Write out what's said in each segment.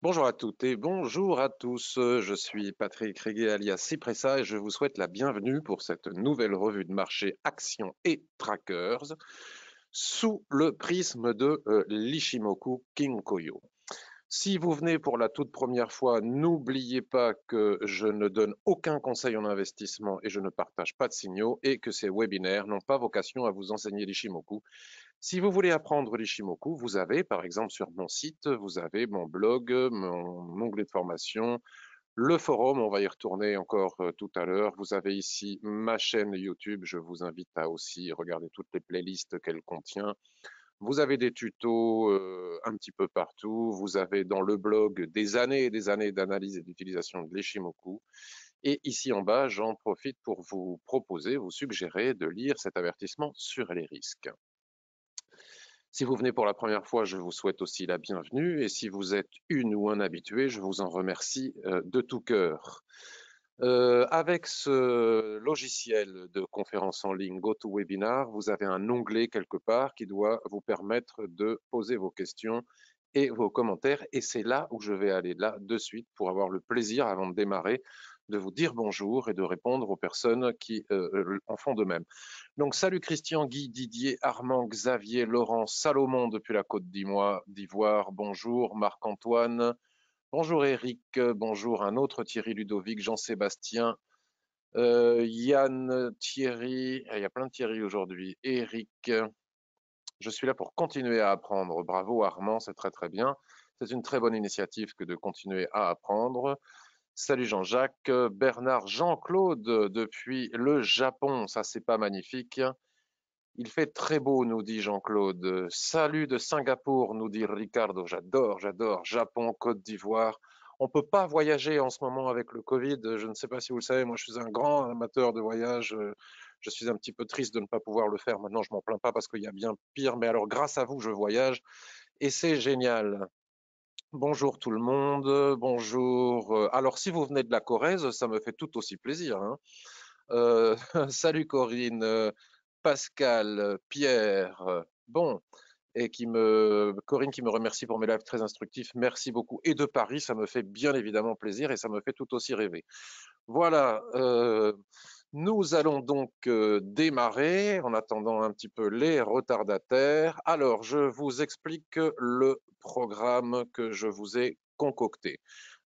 Bonjour à toutes et bonjour à tous. Je suis Patrick Réguet alias Cipressa et je vous souhaite la bienvenue pour cette nouvelle revue de marché Actions et Trackers sous le prisme de l'Ishimoku Kinkoyo. Si vous venez pour la toute première fois, n'oubliez pas que je ne donne aucun conseil en investissement et je ne partage pas de signaux et que ces webinaires n'ont pas vocation à vous enseigner l'Ishimoku. Si vous voulez apprendre l'Ishimoku, vous avez par exemple sur mon site, vous avez mon blog, mon onglet de formation, le forum, on va y retourner encore tout à l'heure. Vous avez ici ma chaîne YouTube, je vous invite à aussi regarder toutes les playlists qu'elle contient. Vous avez des tutos un petit peu partout. Vous avez dans le blog des années et des années d'analyse et d'utilisation de l'Ishimoku. Et ici en bas, j'en profite pour vous proposer, vous suggérer de lire cet avertissement sur les risques. Si vous venez pour la première fois, je vous souhaite aussi la bienvenue. Et si vous êtes une ou un habitué, je vous en remercie de tout cœur. Avec ce logiciel de conférence en ligne GoToWebinar, vous avez un onglet quelque part qui doit vous permettre de poser vos questions et vos commentaires. Et c'est là où je vais aller là de suite pour avoir le plaisir, avant de démarrer, de vous dire bonjour et de répondre aux personnes qui en font de même. Donc, salut Christian, Guy, Didier, Armand, Xavier, Laurent, Salomon depuis la Côte d'Ivoire. Bonjour Marc-Antoine. Bonjour Eric. Bonjour un autre Thierry Ludovic, Jean-Sébastien, Yann, Thierry. Il y a plein de Thierry aujourd'hui. Eric. Je suis là pour continuer à apprendre. Bravo Armand, c'est très très bien. C'est une très bonne initiative que de continuer à apprendre. Salut Jean-Jacques, Bernard, Jean-Claude depuis le Japon, ça c'est pas magnifique. Il fait très beau, nous dit Jean-Claude. Salut de Singapour, nous dit Ricardo. J'adore. Japon, Côte d'Ivoire. On ne peut pas voyager en ce moment avec le Covid. Je ne sais pas si vous le savez, moi je suis un grand amateur de voyage. Je suis un petit peu triste de ne pas pouvoir le faire. Maintenant, je m'en plains pas parce qu'il y a bien pire. Mais alors, grâce à vous, je voyage et c'est génial. Bonjour tout le monde. Bonjour. Alors, si vous venez de la Corrèze, ça me fait tout aussi plaisir, hein. Salut Corinne. Pascal, Pierre, bon, et Corinne qui me remercie pour mes lives très instructifs, merci beaucoup. Et de Paris, ça me fait bien évidemment plaisir et ça me fait tout aussi rêver. Voilà, nous allons donc démarrer en attendant un petit peu les retardataires. Alors, je vous explique le programme que je vous ai concocté.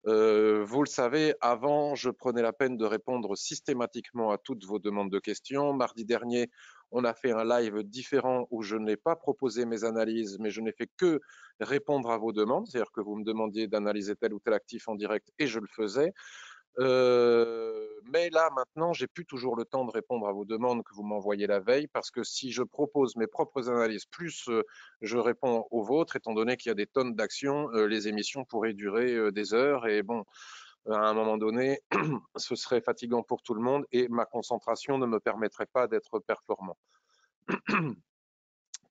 Vous le savez, avant, je prenais la peine de répondre systématiquement à toutes vos demandes de questions. Mardi dernier, on a fait un live différent où je n'ai pas proposé mes analyses, mais je n'ai fait que répondre à vos demandes. C'est-à-dire que vous me demandiez d'analyser tel ou tel actif en direct et je le faisais. Mais là, maintenant, j'ai plus toujours le temps de répondre à vos demandes que vous m'envoyez la veille, parce que si je propose mes propres analyses, plus je réponds aux vôtres, étant donné qu'il y a des tonnes d'actions, les émissions pourraient durer des heures, et bon, à un moment donné, ce serait fatigant pour tout le monde, et ma concentration ne me permettrait pas d'être performant.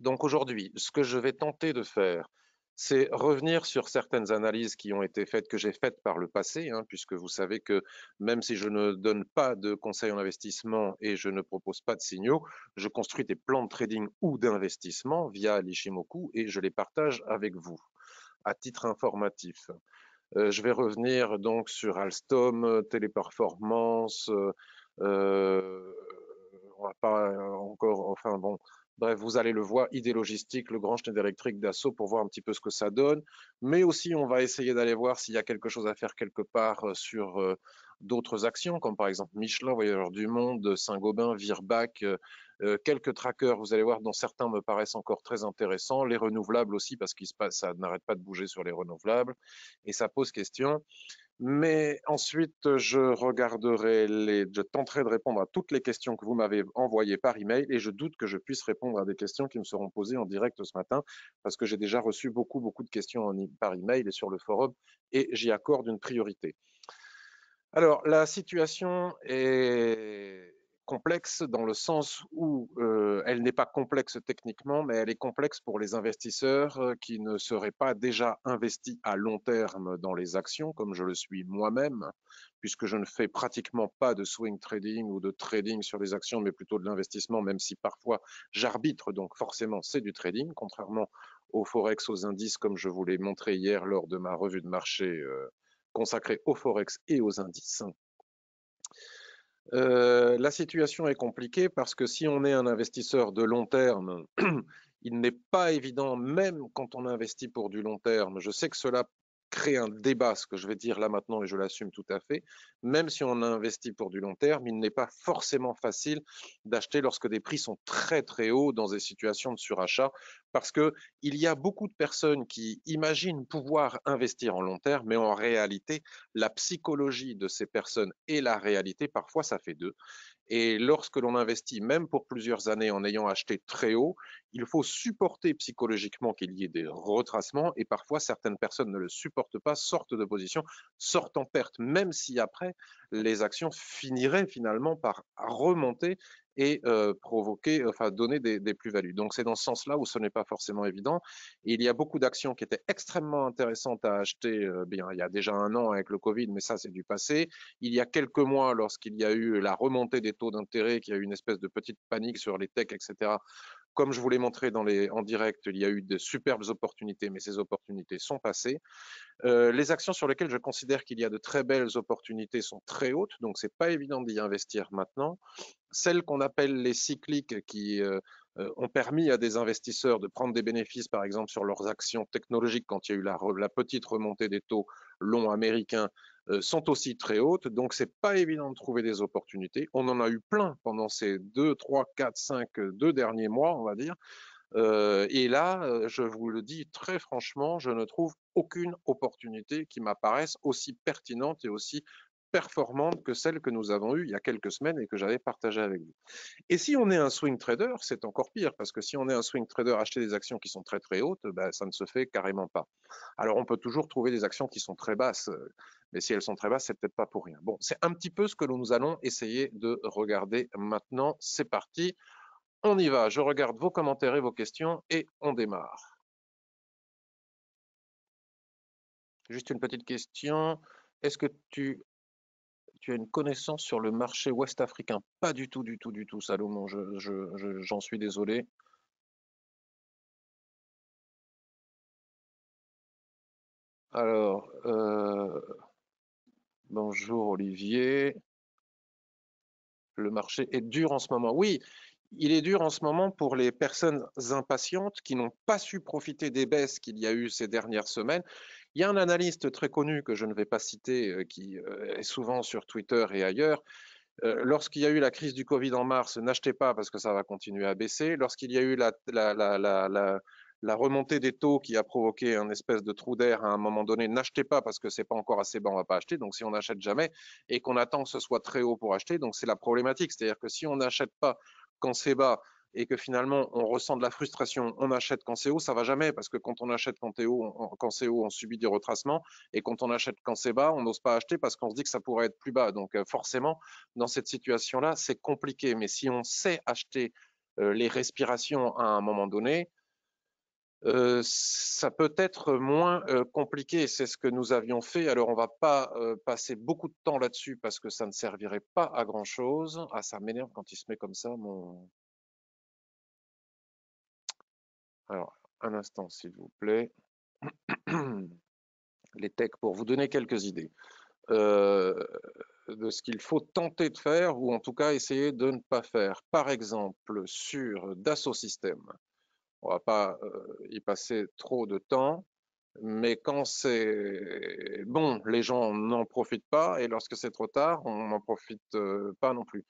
Donc aujourd'hui, ce que je vais tenter de faire, c'est revenir sur certaines analyses qui ont été faites, que j'ai faites par le passé, hein, puisque vous savez que même si je ne donne pas de conseils en investissement et je ne propose pas de signaux, je construis des plans de trading ou d'investissement via l'Ishimoku et je les partage avec vous à titre informatif. Je vais revenir donc sur Alstom, Téléperformance, on va pas encore, enfin bon, bref, vous allez le voir, ID Logistique, le grand Schneider Electric d'Assaut pour voir un petit peu ce que ça donne. Mais aussi, on va essayer d'aller voir s'il y a quelque chose à faire quelque part sur d'autres actions, comme par exemple Michelin, Voyageurs du Monde, Saint-Gobain, Virbac, quelques trackers, vous allez voir, dont certains me paraissent encore très intéressants. Les renouvelables aussi, parce qu'il se passe, ça n'arrête pas de bouger sur les renouvelables. Et ça pose question. Mais ensuite, je tenterai de répondre à toutes les questions que vous m'avez envoyées par email et je doute que je puisse répondre à des questions qui me seront posées en direct ce matin parce que j'ai déjà reçu beaucoup de questions par email et sur le forum et j'y accorde une priorité. Alors, la situation est complexe dans le sens où elle n'est pas complexe techniquement, mais elle est complexe pour les investisseurs qui ne seraient pas déjà investis à long terme dans les actions, comme je le suis moi-même, puisque je ne fais pratiquement pas de swing trading ou de trading sur les actions, mais plutôt de l'investissement, même si parfois j'arbitre, donc forcément c'est du trading, contrairement au Forex, aux indices, comme je vous l'ai montré hier lors de ma revue de marché consacrée au Forex et aux indices. La situation est compliquée parce que si on est un investisseur de long terme, il n'est pas évident, même quand on investit pour du long terme, je sais que cela crée un débat, ce que je vais dire là maintenant, et je l'assume tout à fait, même si on investit pour du long terme, il n'est pas forcément facile d'acheter lorsque des prix sont très très hauts dans des situations de surachat, parce que il y a beaucoup de personnes qui imaginent pouvoir investir en long terme, mais en réalité, la psychologie de ces personnes et la réalité, parfois, ça fait deux. Et lorsque l'on investit, même pour plusieurs années, en ayant acheté très haut, il faut supporter psychologiquement qu'il y ait des retracements et parfois certaines personnes ne le supportent pas, sortent de position, sortent en perte, même si après les actions finiraient finalement par remonter et provoquer, enfin donner des plus-values. Donc c'est dans ce sens-là où ce n'est pas forcément évident. Et il y a beaucoup d'actions qui étaient extrêmement intéressantes à acheter, bien il y a déjà un an avec le Covid, mais ça c'est du passé. Il y a quelques mois, lorsqu'il y a eu la remontée des taux d'intérêt, qu'il y a eu une espèce de petite panique sur les techs, etc. Comme je vous l'ai montré en direct, il y a eu de superbes opportunités, mais ces opportunités sont passées. Les actions sur lesquelles je considère qu'il y a de très belles opportunités sont très hautes, donc c'est pas évident d'y investir maintenant. Celles qu'on appelle les cycliques qui ont permis à des investisseurs de prendre des bénéfices, par exemple, sur leurs actions technologiques quand il y a eu la petite remontée des taux longs américains, sont aussi très hautes. Donc, c'est pas évident de trouver des opportunités. On en a eu plein pendant ces 2, 3, 4, 5, 2 derniers mois, on va dire. Et là, je vous le dis très franchement, je ne trouve aucune opportunité qui m'apparaisse aussi pertinente et aussi performante que celle que nous avons eue il y a quelques semaines et que j'avais partagée avec vous. Et si on est un swing trader, c'est encore pire, parce que si on est un swing trader, acheter des actions qui sont très très hautes, ben, ça ne se fait carrément pas. Alors on peut toujours trouver des actions qui sont très basses, mais si elles sont très basses, c'est peut-être pas pour rien. Bon, c'est un petit peu ce que nous allons essayer de regarder maintenant. C'est parti. On y va, je regarde vos commentaires et vos questions et on démarre. Juste une petite question. Est-ce que tu as une connaissance sur le marché ouest africain? Pas du tout, du tout, du tout, Salomon. J'en suis désolé. Alors, bonjour Olivier. Le marché est dur en ce moment. Oui, il est dur en ce moment pour les personnes impatientes qui n'ont pas su profiter des baisses qu'il y a eu ces dernières semaines. Il y a un analyste très connu que je ne vais pas citer, qui est souvent sur Twitter et ailleurs. Lorsqu'il y a eu la crise du Covid en mars, n'achetez pas parce que ça va continuer à baisser. Lorsqu'il y a eu la remontée des taux qui a provoqué un espèce de trou d'air à un moment donné, n'achetez pas parce que c'est pas encore assez bas, on va pas acheter. Donc si on n'achète jamais et qu'on attend que ce soit très haut pour acheter, donc c'est la problématique. C'est-à-dire que si on n'achète pas quand c'est bas et que finalement on ressent de la frustration, on achète quand c'est haut, ça va jamais parce que quand on achète quand c'est haut, on subit des retracements et quand on achète quand c'est bas, on n'ose pas acheter parce qu'on se dit que ça pourrait être plus bas. Donc forcément, dans cette situation-là, c'est compliqué. Mais si on sait acheter les respirations à un moment donné, ça peut être moins compliqué. C'est ce que nous avions fait. Alors, on va pas passer beaucoup de temps là-dessus parce que ça ne servirait pas à grand-chose. Ah, ça m'énerve quand il se met comme ça, mon... Alors, un instant, s'il vous plaît. Les techs, pour vous donner quelques idées de ce qu'il faut tenter de faire ou en tout cas essayer de ne pas faire. Par exemple, sur Dassault Systèmes, on ne va pas y passer trop de temps, mais quand c'est bon, les gens n'en profitent pas et lorsque c'est trop tard, on n'en profite pas non plus.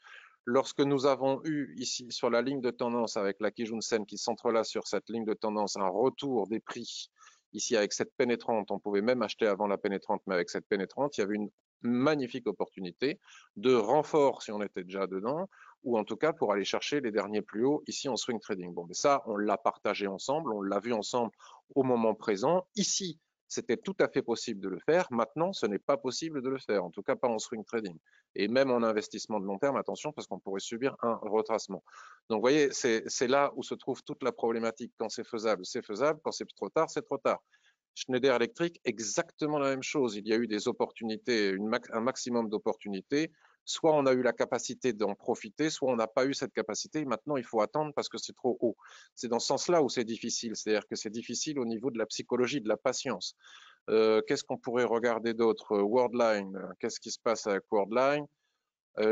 Lorsque nous avons eu ici sur la ligne de tendance avec la Kijun-sen qui s'entrelace sur cette ligne de tendance un retour des prix, ici avec cette pénétrante, on pouvait même acheter avant la pénétrante, mais avec cette pénétrante, il y avait une magnifique opportunité de renfort si on était déjà dedans, ou en tout cas pour aller chercher les derniers plus hauts ici en swing trading. Bon, mais ça, on l'a partagé ensemble, on l'a vu ensemble au moment présent. Ici, c'était tout à fait possible de le faire. Maintenant, ce n'est pas possible de le faire, en tout cas pas en swing trading. Et même en investissement de long terme, attention, parce qu'on pourrait subir un retracement. Donc, vous voyez, c'est là où se trouve toute la problématique. Quand c'est faisable, c'est faisable. Quand c'est trop tard, c'est trop tard. Schneider Electric, exactement la même chose. Il y a eu des opportunités, un maximum d'opportunités. soit on a eu la capacité d'en profiter, soit on n'a pas eu cette capacité. Maintenant, il faut attendre parce que c'est trop haut. C'est dans ce sens-là où c'est difficile. C'est-à-dire que c'est difficile au niveau de la psychologie, de la patience. Qu'est-ce qu'on pourrait regarder d'autre? Worldline, qu'est-ce qui se passe avec Worldline?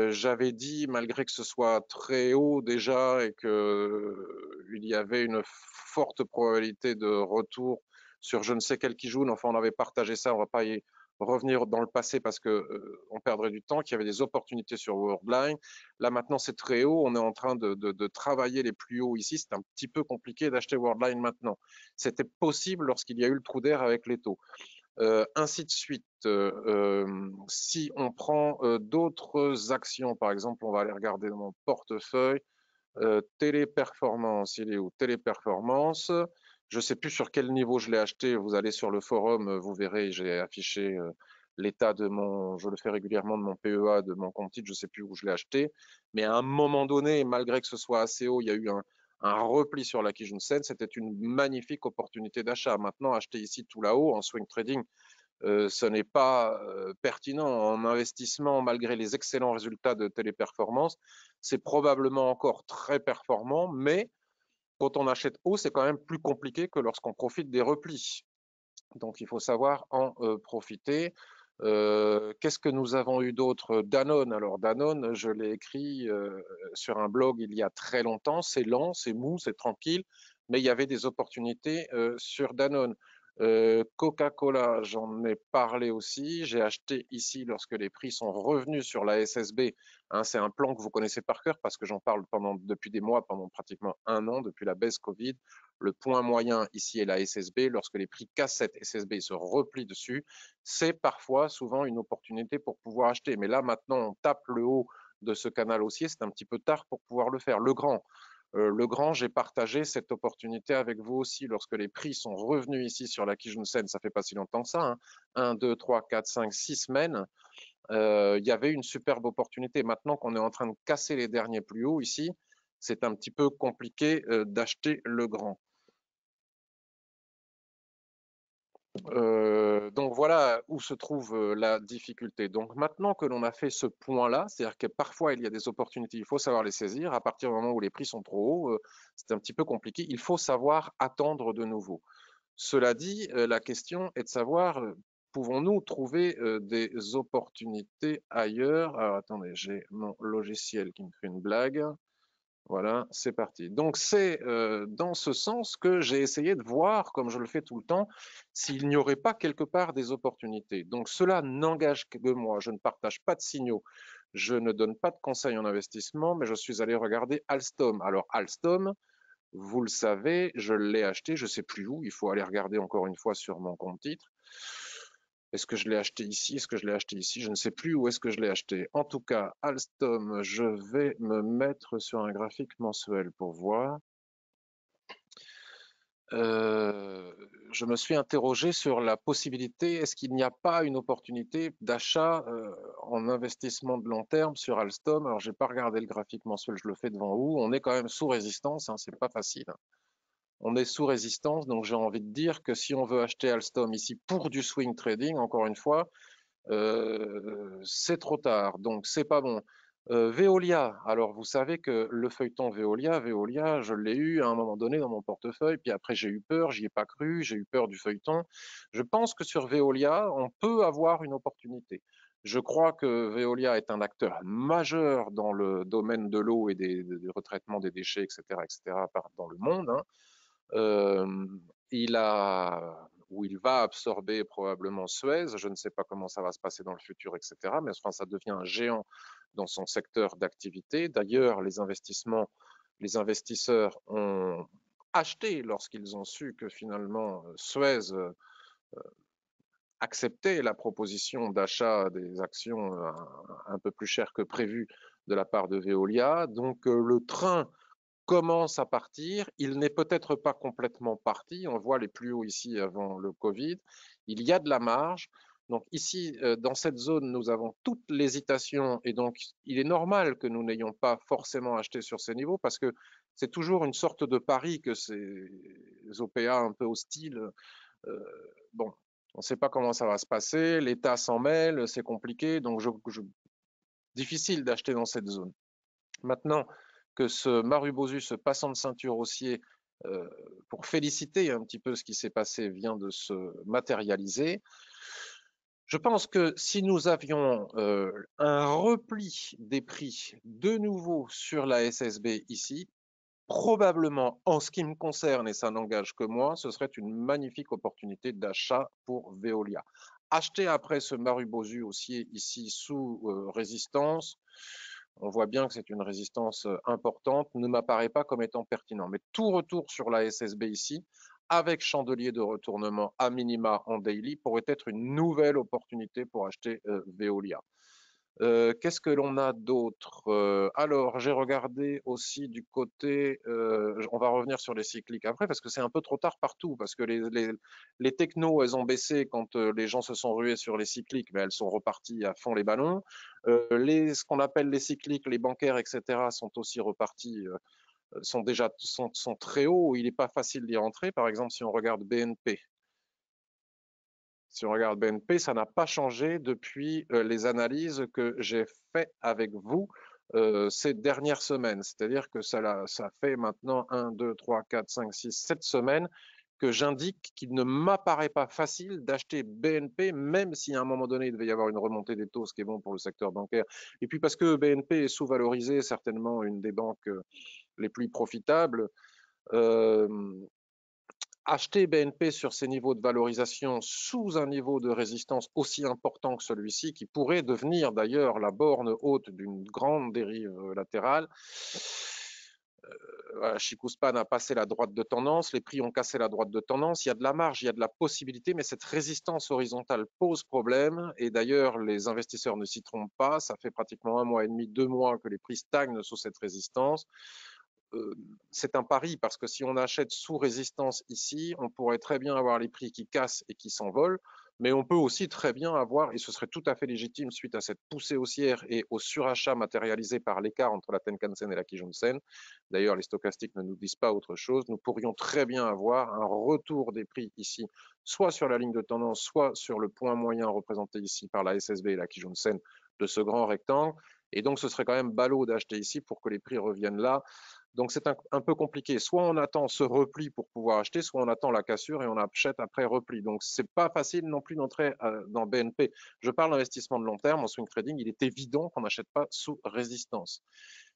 J'avais dit, malgré que ce soit très haut déjà et qu'il y avait une forte probabilité de retour sur je ne sais quel qui joue, enfin on avait partagé ça, on ne va pas y revenir dans le passé parce que on perdrait du temps, qu'il y avait des opportunités sur Worldline. Là maintenant c'est très haut, on est en train de travailler les plus hauts ici, c'est un petit peu compliqué d'acheter Worldline maintenant. C'était possible lorsqu'il y a eu le trou d'air avec les taux. Ainsi de suite. Si on prend d'autres actions, par exemple, on va aller regarder dans mon portefeuille, Téléperformance, il est où? Téléperformance, je ne sais plus sur quel niveau je l'ai acheté, vous allez sur le forum, vous verrez, j'ai affiché l'état de mon, je le fais régulièrement de mon PEA, de mon compte titre, je ne sais plus où je l'ai acheté, mais à un moment donné, malgré que ce soit assez haut, il y a eu un repli sur la Kijun-sen, c'était une magnifique opportunité d'achat. Maintenant, acheter ici tout là-haut en swing trading, ce n'est pas pertinent en investissement malgré les excellents résultats de Téléperformance. C'est probablement encore très performant, mais quand on achète haut, c'est quand même plus compliqué que lorsqu'on profite des replis. Donc il faut savoir en profiter. Qu'est-ce que nous avons eu d'autre? Danone. Alors Danone, je l'ai écrit sur un blog il y a très longtemps. C'est lent, c'est mou, c'est tranquille, mais il y avait des opportunités sur Danone. Coca-Cola, j'en ai parlé aussi. J'ai acheté ici lorsque les prix sont revenus sur la SSB. Hein, c'est un plan que vous connaissez par cœur parce que j'en parle depuis des mois, pendant pratiquement un an, depuis la baisse Covid. Le point moyen ici est la SSB. Lorsque les prix cassent cette SSB et se replient dessus, c'est parfois, souvent, une opportunité pour pouvoir acheter. Mais là, maintenant, on tape le haut de ce canal haussier. C'est un petit peu tard pour pouvoir le faire. Le grand, j'ai partagé cette opportunité avec vous aussi lorsque les prix sont revenus ici sur la Kijun-sen. Ça fait pas si longtemps que ça, hein. 1, 2, 3, 4, 5, 6 semaines. Il y avait une superbe opportunité. Maintenant qu'on est en train de casser les derniers plus hauts ici, c'est un petit peu compliqué d'acheter le grand. Donc voilà où se trouve la difficulté. Donc maintenant que l'on a fait ce point-là, c'est-à-dire que parfois il y a des opportunités, il faut savoir les saisir. À partir du moment où les prix sont trop hauts, c'est un petit peu compliqué. Il faut savoir attendre de nouveau. Cela dit, la question est de savoir, pouvons-nous trouver des opportunités ailleurs? Alors attendez, j'ai mon logiciel qui me fait une blague. Voilà, c'est parti. Donc c'est dans ce sens que j'ai essayé de voir, comme je le fais tout le temps, s'il n'y aurait pas quelque part des opportunités. Donc cela n'engage que moi. Je ne partage pas de signaux, je ne donne pas de conseils en investissement, mais je suis allé regarder Alstom. Alors Alstom, vous le savez, je l'ai acheté, je ne sais plus où. Il faut aller regarder encore une fois sur mon compte titre. Est-ce que je l'ai acheté ici? Est-ce que je l'ai acheté ici? Je ne sais plus où est-ce que je l'ai acheté. En tout cas, Alstom, je vais me mettre sur un graphique mensuel pour voir. Je me suis interrogé sur la possibilité, est-ce qu'il n'y a pas une opportunité d'achat en investissement de long terme sur Alstom? Alors, j'ai pas regardé le graphique mensuel, je le fais devant vous. On est quand même sous résistance, hein, c'est pas facile, hein. On est sous résistance, donc j'ai envie de dire que si on veut acheter Alstom ici pour du swing trading, encore une fois, c'est trop tard, donc c'est pas bon. Veolia, alors vous savez que le feuilleton Veolia, je l'ai eu à un moment donné dans mon portefeuille, puis après j'ai eu peur, j'y ai pas cru, j'ai eu peur du feuilleton. Je pense que sur Veolia, on peut avoir une opportunité. Je crois que Veolia est un acteur majeur dans le domaine de l'eau et du retraitement des déchets, etc., dans le monde, hein. Euh, il va absorber probablement Suez. Je ne sais pas comment ça va se passer dans le futur, etc. Mais enfin, ça devient un géant dans son secteur d'activité. D'ailleurs, les investisseurs ont acheté lorsqu'ils ont su que finalement Suez acceptait la proposition d'achat des actions un peu plus chères que prévu de la part de Veolia. Donc le train commence à partir. Il n'est peut-être pas complètement parti. On voit les plus hauts ici avant le Covid. Il y a de la marge. Donc ici, dans cette zone, nous avons toute l'hésitation et donc il est normal que nous n'ayons pas forcément acheté sur ces niveaux parce que c'est toujours une sorte de pari que ces OPA un peu hostiles. Euh, bon, on ne sait pas comment ça va se passer. L'État s'en mêle, c'est compliqué. Donc difficile d'acheter dans cette zone. Maintenant que ce Marubozu, ce passant de ceinture haussier, euh, pour féliciter un petit peu ce qui s'est passé, vient de se matérialiser, je pense que si nous avions un repli des prix de nouveau sur la SSB ici, probablement en ce qui me concerne, et ça n'engage que moi, ce serait une magnifique opportunité d'achat pour Veolia. Acheter après ce Marubozu haussier ici sous résistance, on voit bien que c'est une résistance importante, ne m'apparaît pas comme étant pertinent. Mais tout retour sur la SSB ici, avec chandelier de retournement à minima en daily, pourrait être une nouvelle opportunité pour acheter Veolia. Qu'est-ce que l'on a d'autre? Alors, j'ai regardé aussi du côté, on va revenir sur les cycliques après, parce que c'est un peu trop tard partout, parce que les technos, elles ont baissé quand les gens se sont rués sur les cycliques, mais elles sont reparties à fond les ballons. Ce qu'on appelle les cycliques, les bancaires, etc., sont aussi repartis, sont déjà sont très hauts. Il n'est pas facile d'y rentrer. Par exemple, si on regarde BNP, si on regarde BNP, ça n'a pas changé depuis les analyses que j'ai faites avec vous ces dernières semaines. C'est-à-dire que ça fait maintenant 1, 2, 3, 4, 5, 6, 7 semaines que j'indique qu'il ne m'apparaît pas facile d'acheter BNP, même si à un moment donné, il devait y avoir une remontée des taux, ce qui est bon pour le secteur bancaire. Et puis parce que BNP est sous-valorisé, certainement une des banques les plus profitables. Euh, Acheter BNP sur ces niveaux de valorisation sous un niveau de résistance aussi important que celui-ci, qui pourrait devenir d'ailleurs la borne haute d'une grande dérive latérale. Chikuspan a passé la droite de tendance, les prix ont cassé la droite de tendance, il y a de la marge, il y a de la possibilité, mais cette résistance horizontale pose problème, et d'ailleurs les investisseurs ne s'y trompent pas, ça fait pratiquement 1 mois et demi, 2 mois que les prix stagnent sous cette résistance. C'est un pari parce que si on achète sous résistance ici, on pourrait très bien avoir les prix qui cassent et qui s'envolent, mais on peut aussi très bien avoir, et ce serait tout à fait légitime suite à cette poussée haussière et au surachat matérialisé par l'écart entre la Tenkan-sen et la Kijun-sen, d'ailleurs les stochastiques ne nous disent pas autre chose, nous pourrions très bien avoir un retour des prix ici, soit sur la ligne de tendance, soit sur le point moyen représenté ici par la SSB et la Kijun-sen de ce grand rectangle, et donc ce serait quand même ballot d'acheter ici pour que les prix reviennent là. Donc c'est un peu compliqué. Soit on attend ce repli pour pouvoir acheter, soit on attend la cassure et on achète après repli. Donc c'est pas facile non plus d'entrer dans BNP. Je parle d'investissement de long terme en swing trading. Il est évident qu'on n'achète pas sous résistance.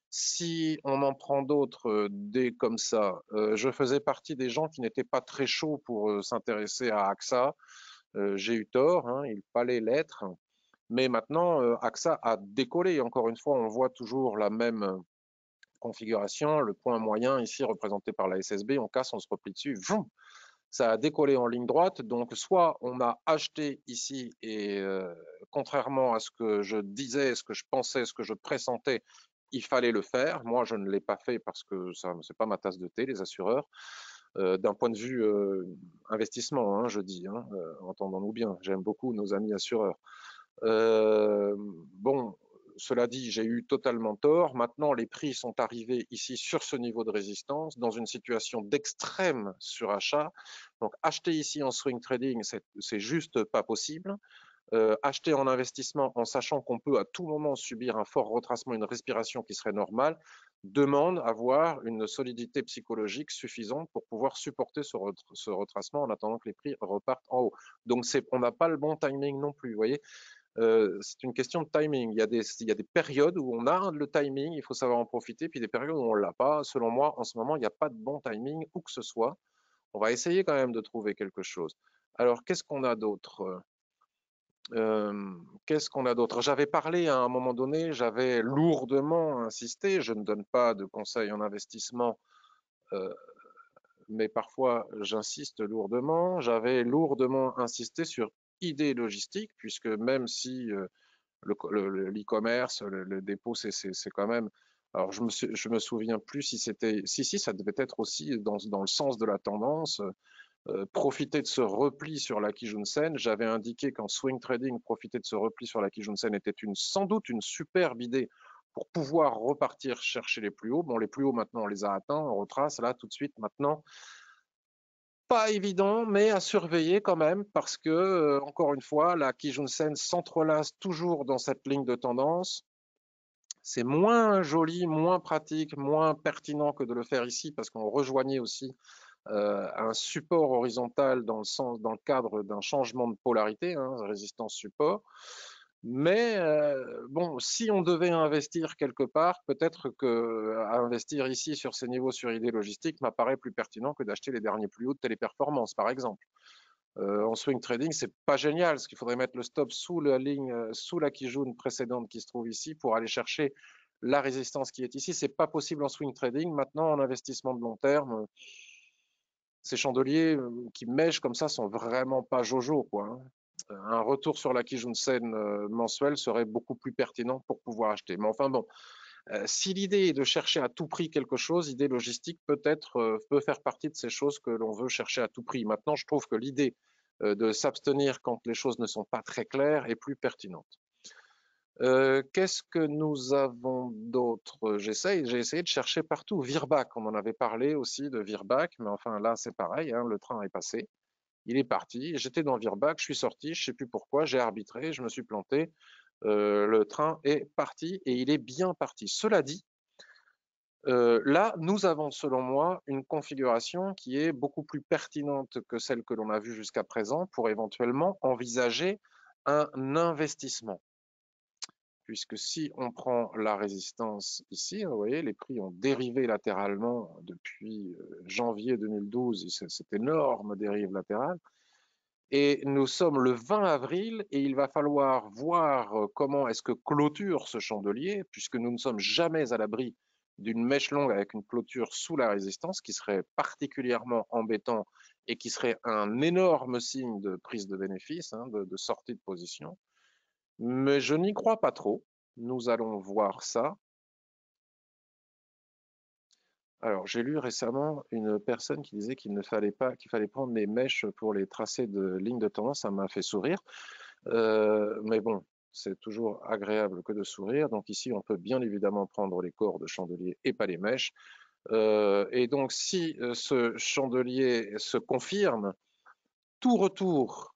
Si on en prend d'autres des comme ça, je faisais partie des gens qui n'étaient pas très chauds pour s'intéresser à AXA. J'ai eu tort, hein, il fallait l'être. Mais maintenant, AXA a décollé. Encore une fois, on voit toujours la même configuration, le point moyen ici représenté par la SSB, on casse, on se replie dessus, vroom, ça a décollé en ligne droite, donc soit on a acheté ici et contrairement à ce que je disais, ce que je pensais, ce que je pressentais, il fallait le faire. Moi, je ne l'ai pas fait parce que ça, c'est pas ma tasse de thé, les assureurs. D'un point de vue investissement, hein, je dis, hein, entendons-nous bien, j'aime beaucoup nos amis assureurs. Bon, cela dit, j'ai eu totalement tort. Maintenant, les prix sont arrivés ici sur ce niveau de résistance, dans une situation d'extrême surachat. Donc, acheter ici en swing trading, c'est juste pas possible. Acheter en investissement en sachant qu'on peut à tout moment subir un fort retracement, une respiration qui serait normale, demande à avoir une solidité psychologique suffisante pour pouvoir supporter ce retracement en attendant que les prix repartent en haut. Donc, on n'a pas le bon timing non plus, vous voyez. C'est une question de timing. Il y a des périodes où on a le timing, il faut savoir en profiter, puis des périodes où on ne l'a pas. Selon moi, en ce moment, il n'y a pas de bon timing, où que ce soit. On va essayer quand même de trouver quelque chose. Alors, qu'est-ce qu'on a d'autre? Qu'est-ce qu'on a d'autre? J'avais parlé à un moment donné, j'avais lourdement insisté, je ne donne pas de conseils en investissement, euh, mais parfois j'insiste lourdement, j'avais lourdement insisté sur idées logistiques, puisque même si l'e-commerce, le dépôt, c'est quand même. Alors, je me souviens plus si c'était. Si, ça devait être aussi dans le sens de la tendance. Profiter de ce repli sur la Kijun-sen. J'avais indiqué qu'en swing trading, profiter de ce repli sur la Kijun-sen était sans doute une superbe idée pour pouvoir repartir chercher les plus hauts. Bon, les plus hauts, maintenant, on les a atteints, on retrace là tout de suite maintenant. Pas évident, mais à surveiller quand même, parce que, encore une fois, la Kijun-sen s'entrelace toujours dans cette ligne de tendance. C'est moins joli, moins pratique, moins pertinent que de le faire ici parce qu'on rejoignait aussi un support horizontal dans le cadre d'un changement de polarité, hein, résistance support. Mais bon, si on devait investir quelque part, peut-être que investir ici sur ces niveaux sur idées logistiques m'apparaît plus pertinent que d'acheter les derniers plus hauts de téléperformance, par exemple. En swing trading, c'est pas génial, parce qu'il faudrait mettre le stop sous la ligne, sous la Kijun précédente qui se trouve ici pour aller chercher la résistance qui est ici. C'est pas possible en swing trading. Maintenant, en investissement de long terme, ces chandeliers qui mèchent comme ça sont vraiment pas jojo, quoi, hein. Un retour sur la Kijun-sen mensuelle serait beaucoup plus pertinent pour pouvoir acheter. Mais enfin bon, si l'idée est de chercher à tout prix quelque chose, l'idée logistique peut-être peut faire partie de ces choses que l'on veut chercher à tout prix. Maintenant, je trouve que l'idée de s'abstenir quand les choses ne sont pas très claires est plus pertinente. Qu'est-ce que nous avons d'autre? J'ai essayé de chercher partout. Virbac, on en avait parlé aussi de Virbac, mais enfin là c'est pareil, hein, le train est passé, il est parti. J'étais dans Virbac, je suis sorti, je ne sais plus pourquoi, j'ai arbitré, je me suis planté. Le train est parti et il est bien parti. Cela dit, là, nous avons, selon moi, une configuration qui est beaucoup plus pertinente que celle que l'on a vue jusqu'à présent pour éventuellement envisager un investissement. Puisque si on prend la résistance ici, vous voyez, les prix ont dérivé latéralement depuis janvier 2012, cette énorme dérive latérale. Et nous sommes le 20 avril et il va falloir voir comment est-ce que clôture ce chandelier, puisque nous ne sommes jamais à l'abri d'une mèche longue avec une clôture sous la résistance, qui serait particulièrement embêtant et qui serait un énorme signe de prise de bénéfice, hein, de sortie de position. Mais je n'y crois pas trop. Nous allons voir ça. Alors, j'ai lu récemment une personne qui disait qu'il ne fallait pas, qu'il fallait prendre les mèches pour les tracés de lignes de tendance. Ça m'a fait sourire. Mais bon, c'est toujours agréable que de sourire. Donc ici, on peut bien évidemment prendre les corps de chandelier et pas les mèches. Et donc, si ce chandelier se confirme, tout retour,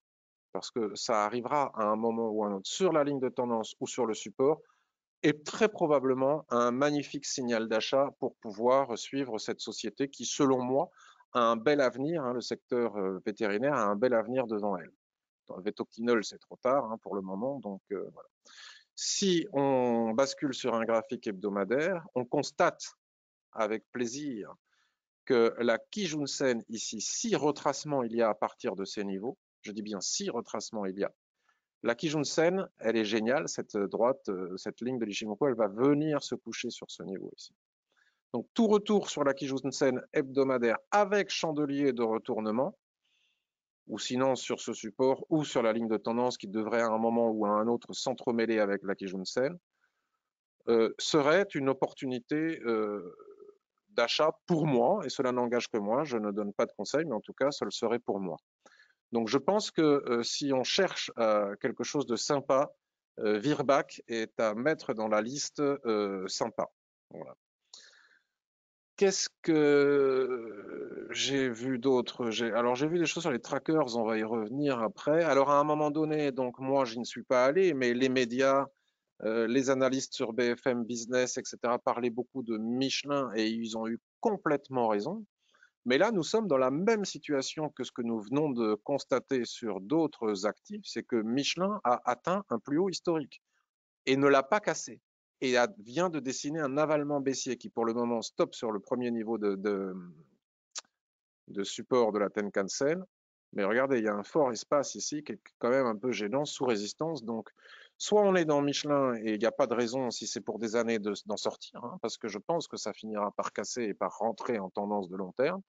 parce que ça arrivera à un moment ou à un autre sur la ligne de tendance ou sur le support, est très probablement un magnifique signal d'achat pour pouvoir suivre cette société qui, selon moi, a un bel avenir, hein, le secteur vétérinaire a un bel avenir devant elle. Dans le vétoquinol, c'est trop tard hein, pour le moment, donc voilà. Si on bascule sur un graphique hebdomadaire, on constate avec plaisir que la Kijun-sen ici, 6 retracements il y a à partir de ces niveaux, je dis bien 6 retracements il y a. La Kijun-sen, elle est géniale, cette droite, cette ligne de l'Ichimoku, elle va venir se coucher sur ce niveau ici. Donc tout retour sur la Kijun-sen hebdomadaire avec chandelier de retournement, ou sinon sur ce support, ou sur la ligne de tendance qui devrait à un moment ou à un autre s'entremêler avec la Kijun-sen, serait une opportunité d'achat pour moi, et cela n'engage que moi, je ne donne pas de conseils, mais en tout cas, ce le serait pour moi. Donc je pense que si on cherche quelque chose de sympa, Virbac est à mettre dans la liste sympa. Voilà. Qu'est-ce que j'ai vu d'autre? Alors j'ai vu des choses sur les trackers, on va y revenir après. Alors à un moment donné, donc moi je n'y suis pas allé, mais les médias, les analystes sur BFM Business, etc., parlaient beaucoup de Michelin et ils ont eu complètement raison. Mais là, nous sommes dans la même situation que ce que nous venons de constater sur d'autres actifs, c'est que Michelin a atteint un plus haut historique et ne l'a pas cassé. Et vient de dessiner un avalement baissier qui, pour le moment, stoppe sur le premier niveau de support de la Tenkan-sen. Mais regardez, il y a un fort espace ici qui est quand même un peu gênant, sous résistance. Donc, soit on est dans Michelin et il n'y a pas de raison, si c'est pour des années, d'en sortir, hein, parce que je pense que ça finira par casser et par rentrer en tendance de long terme.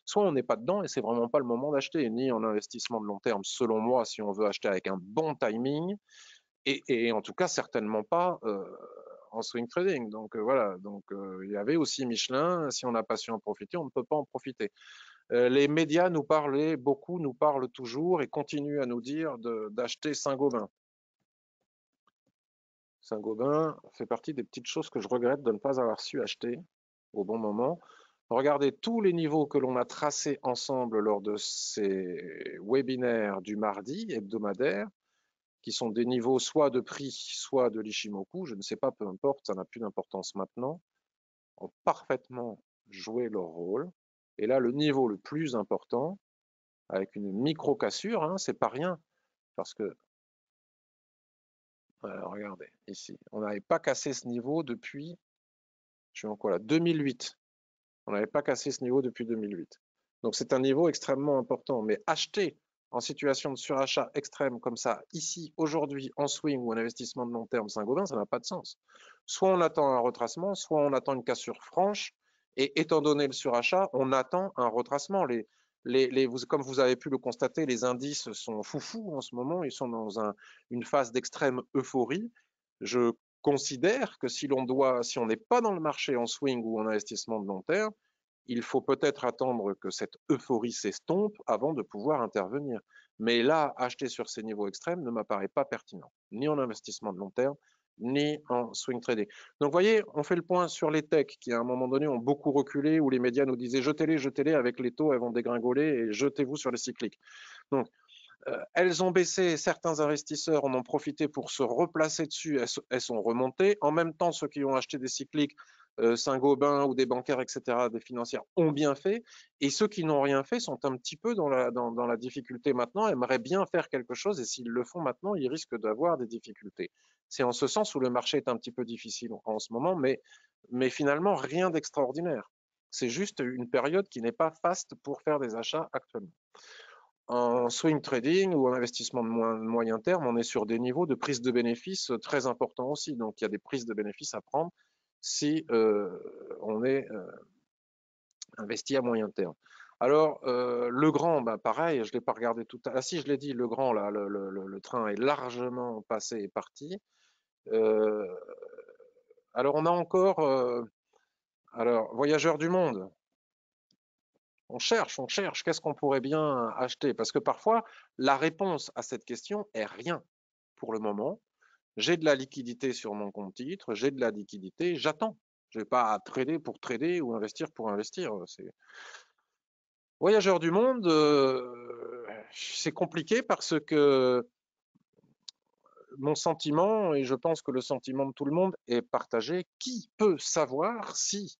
Soit on n'est pas dedans et c'est vraiment pas le moment d'acheter, ni en investissement de long terme, selon moi, si on veut acheter avec un bon timing, et en tout cas certainement pas en swing trading. Donc voilà, donc il y avait aussi Michelin, si on n'a pas su en profiter, on ne peut pas en profiter. Les médias nous parlaient beaucoup, nous parlent toujours et continuent à nous dire d'acheter Saint-Gobain. Saint-Gobain fait partie des petites choses que je regrette de ne pas avoir su acheter au bon moment. Regardez tous les niveaux que l'on a tracés ensemble lors de ces webinaires du mardi hebdomadaire, qui sont des niveaux soit de prix, soit de l'Ichimoku, je ne sais pas, peu importe, ça n'a plus d'importance maintenant, ont parfaitement joué leur rôle. Et là, le niveau le plus important, avec une micro-cassure, hein, c'est pas rien, parce que, regardez, ici, on n'avait pas cassé ce niveau depuis, je suis en quoi là, 2008. On n'avait pas cassé ce niveau depuis 2008. Donc c'est un niveau extrêmement important. Mais acheter en situation de surachat extrême comme ça, ici, aujourd'hui, en swing ou en investissement de long terme Saint-Gobain, ça n'a pas de sens. Soit on attend un retracement, soit on attend une cassure franche. Et étant donné le surachat, on attend un retracement. Comme vous avez pu le constater, les indices sont foufous en ce moment. Ils sont dans une phase d'extrême euphorie. Je considère que si on n'est pas dans le marché en swing ou en investissement de long terme, il faut peut-être attendre que cette euphorie s'estompe avant de pouvoir intervenir. Mais là, acheter sur ces niveaux extrêmes ne m'apparaît pas pertinent, ni en investissement de long terme, ni en swing trading. Donc, vous voyez, on fait le point sur les techs qui, à un moment donné, ont beaucoup reculé, où les médias nous disaient jetez-les, avec les taux, elles vont dégringoler et jetez-vous sur les cycliques. Donc, elles ont baissé, certains investisseurs en ont profité pour se replacer dessus, elles sont remontées. En même temps, ceux qui ont acheté des cycliques, Saint-Gobain ou des bancaires, etc., des financières, ont bien fait. Et ceux qui n'ont rien fait sont un petit peu dans la difficulté maintenant, aimeraient bien faire quelque chose, et s'ils le font maintenant, ils risquent d'avoir des difficultés. C'est en ce sens où le marché est un petit peu difficile en ce moment, mais finalement, rien d'extraordinaire. C'est juste une période qui n'est pas faste pour faire des achats actuellement. En swing trading ou en investissement de moyen terme, on est sur des niveaux de prise de bénéfices très importants aussi. Donc, il y a des prises de bénéfices à prendre si on est investi à moyen terme. Alors, le grand, bah, pareil, je ne l'ai pas regardé tout à l'heure. Ah si, je l'ai dit, le grand, là, le train est largement passé et parti. Alors, on a encore, alors, Voyageurs du Monde. On cherche, qu'est-ce qu'on pourrait bien acheter? Parce que parfois, la réponse à cette question est rien pour le moment. J'ai de la liquidité sur mon compte titre, j'ai de la liquidité, j'attends. Je n'ai pas à trader pour trader ou investir pour investir. Voyageurs du monde, c'est compliqué parce que mon sentiment, et je pense que le sentiment de tout le monde est partagé, qui peut savoir si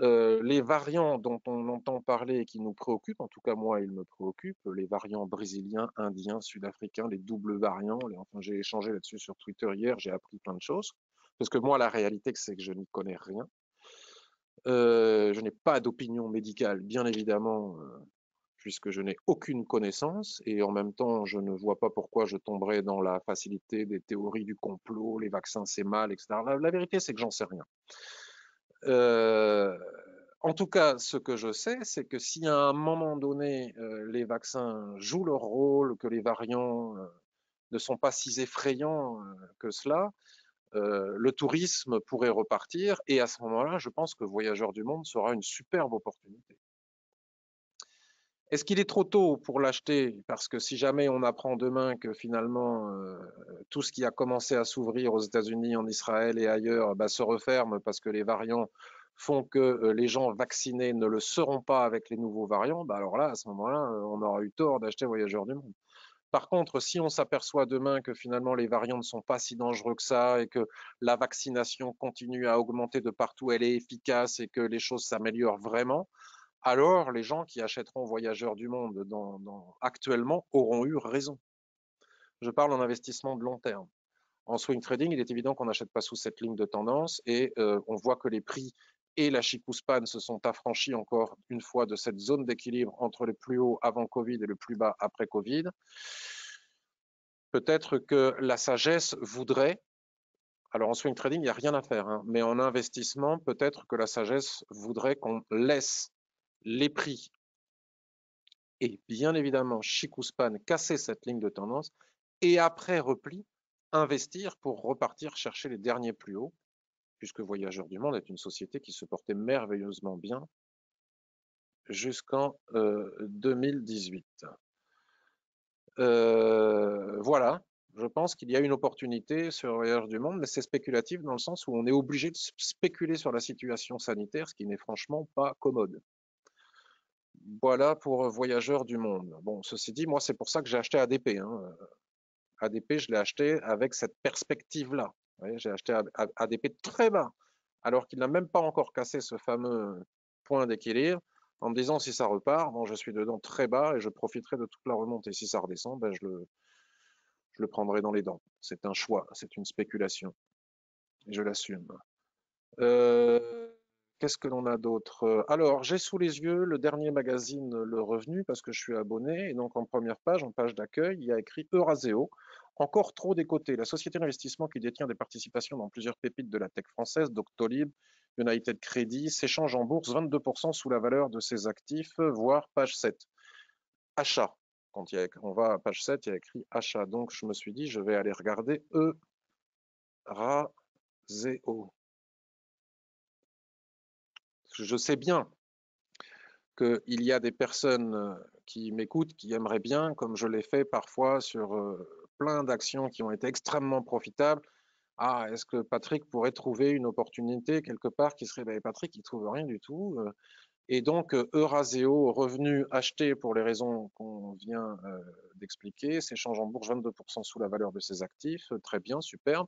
les variants dont on entend parler et qui nous préoccupent, en tout cas moi ils me préoccupent, les variants brésiliens, indiens, sud-africains, les doubles variants, enfin j'ai échangé là-dessus sur Twitter hier, j'ai appris plein de choses, parce que moi la réalité c'est que je n'y connais rien. Je n'ai pas d'opinion médicale, bien évidemment, puisque je n'ai aucune connaissance, et en même temps, je ne vois pas pourquoi je tomberais dans la facilité des théories du complot, les vaccins c'est mal, etc. La vérité, c'est que j'en sais rien. En tout cas, ce que je sais, c'est que si à un moment donné, les vaccins jouent leur rôle, que les variants ne sont pas si effrayants que cela, le tourisme pourrait repartir, et à ce moment-là, je pense que Voyageurs du Monde sera une superbe opportunité. Est-ce qu'il est trop tôt pour l'acheter? Parce que si jamais on apprend demain que finalement tout ce qui a commencé à s'ouvrir aux États-Unis, en Israël et ailleurs se referme parce que les variants font que les gens vaccinés ne le seront pas avec les nouveaux variants, alors là, à ce moment-là, on aura eu tort d'acheter Voyageurs du Monde. Par contre, si on s'aperçoit demain que finalement les variants ne sont pas si dangereux que ça et que la vaccination continue à augmenter de partout, elle est efficace et que les choses s'améliorent vraiment, alors les gens qui achèteront Voyageurs du Monde actuellement auront eu raison. Je parle en investissement de long terme. En swing trading, il est évident qu'on n'achète pas sous cette ligne de tendance et on voit que les prix et la Chikou-Span se sont affranchis encore une fois de cette zone d'équilibre entre le plus haut avant Covid et le plus bas après Covid. Peut-être que la sagesse voudrait, alors en swing trading, il n'y a rien à faire, hein, mais en investissement, peut-être que la sagesse voudrait qu'on laisse les prix et bien évidemment Chikou-Span casser cette ligne de tendance et après repli, investir pour repartir chercher les derniers plus hauts, puisque Voyageurs du Monde est une société qui se portait merveilleusement bien jusqu'en 2018. Voilà, je pense qu'il y a une opportunité sur Voyageurs du Monde, mais c'est spéculatif dans le sens où on est obligé de spéculer sur la situation sanitaire, ce qui n'est franchement pas commode. Voilà pour Voyageurs du Monde. Bon, ceci dit, moi c'est pour ça que j'ai acheté ADP. Hein. ADP, je l'ai acheté avec cette perspective-là. J'ai acheté ADP très bas, alors qu'il n'a même pas encore cassé ce fameux point d'équilibre, en me disant si ça repart, bon, je suis dedans très bas et je profiterai de toute la remontée. Si ça redescend, ben, je le prendrai dans les dents. C'est un choix, c'est une spéculation. Et je l'assume. Qu'est-ce que l'on a d'autre? Alors, j'ai sous les yeux le dernier magazine Le Revenu parce que je suis abonné. Et donc, en première page, en page d'accueil, il y a écrit Euraseo, encore trop décoté. La société d'investissement qui détient des participations dans plusieurs pépites de la tech française, Doctolib, United Credit, s'échange en bourse 22% sous la valeur de ses actifs, voire page 7. Achat. Quand on va à page 7, il y a écrit achat. Donc, je me suis dit, je vais aller regarder Euraseo. Je sais bien qu'il y a des personnes qui m'écoutent, qui aimeraient bien, comme je l'ai fait parfois sur plein d'actions qui ont été extrêmement profitables. Ah, est-ce que Patrick pourrait trouver une opportunité quelque part qui serait, ben, Patrick, il trouve rien du tout. Et donc, Euraseo, revenu acheté pour les raisons qu'on vient d'expliquer, s'échange en bourse 22% sous la valeur de ses actifs, très bien, superbe.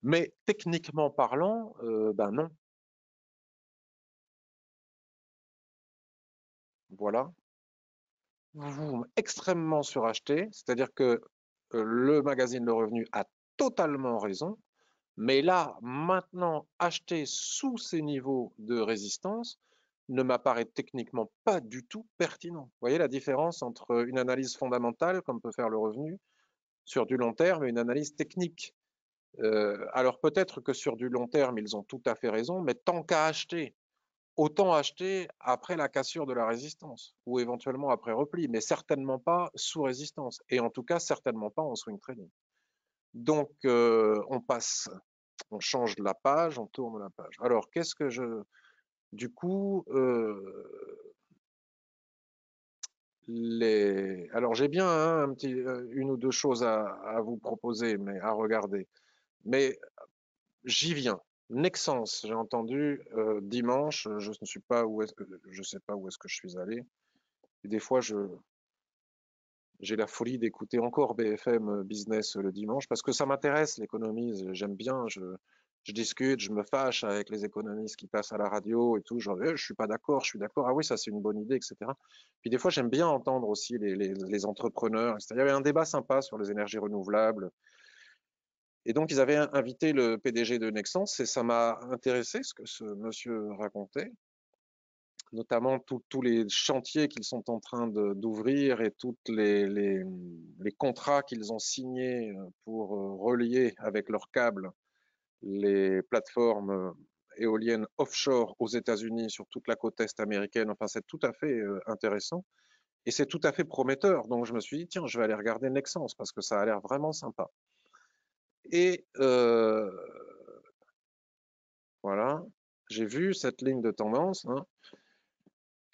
Mais techniquement parlant, ben non. Voilà. Extrêmement suracheté, c'est-à-dire que le magazine Le Revenu a totalement raison, mais là, maintenant, acheter sous ces niveaux de résistance ne m'apparaît techniquement pas du tout pertinent. Vous voyez la différence entre une analyse fondamentale, comme peut faire Le Revenu, sur du long terme, et une analyse technique. Alors peut-être que sur du long terme, ils ont tout à fait raison, mais tant qu'à acheter, autant acheter après la cassure de la résistance ou éventuellement après repli, mais certainement pas sous résistance et en tout cas certainement pas en swing trading. Donc on passe, on change la page, on tourne la page. Alors qu'est-ce que du coup, alors j'ai bien hein, une ou deux choses à vous proposer, mais à regarder. Mais j'y viens. Nexence, j'ai entendu dimanche, je ne suis pas où je sais pas où est-ce que je suis allé. Et des fois, j'ai la folie d'écouter encore BFM Business le dimanche parce que ça m'intéresse l'économie. J'aime bien. Je discute, je me fâche avec les économistes qui passent à la radio et tout. Genre, je suis pas d'accord, je suis d'accord. Ah oui, ça c'est une bonne idée, etc. Puis des fois, j'aime bien entendre aussi les entrepreneurs. Il y avait un débat sympa sur les énergies renouvelables. Et donc, ils avaient invité le PDG de Nexence et ça m'a intéressé ce que ce monsieur racontait, notamment tous les chantiers qu'ils sont en train d'ouvrir et tous les contrats qu'ils ont signés pour relier avec leurs câbles les plateformes éoliennes offshore aux États-Unis sur toute la côte est américaine. Enfin, c'est tout à fait intéressant et c'est tout à fait prometteur. Donc, je me suis dit, tiens, je vais aller regarder Nexence parce que ça a l'air vraiment sympa. Et voilà, j'ai vu cette ligne de tendance, hein,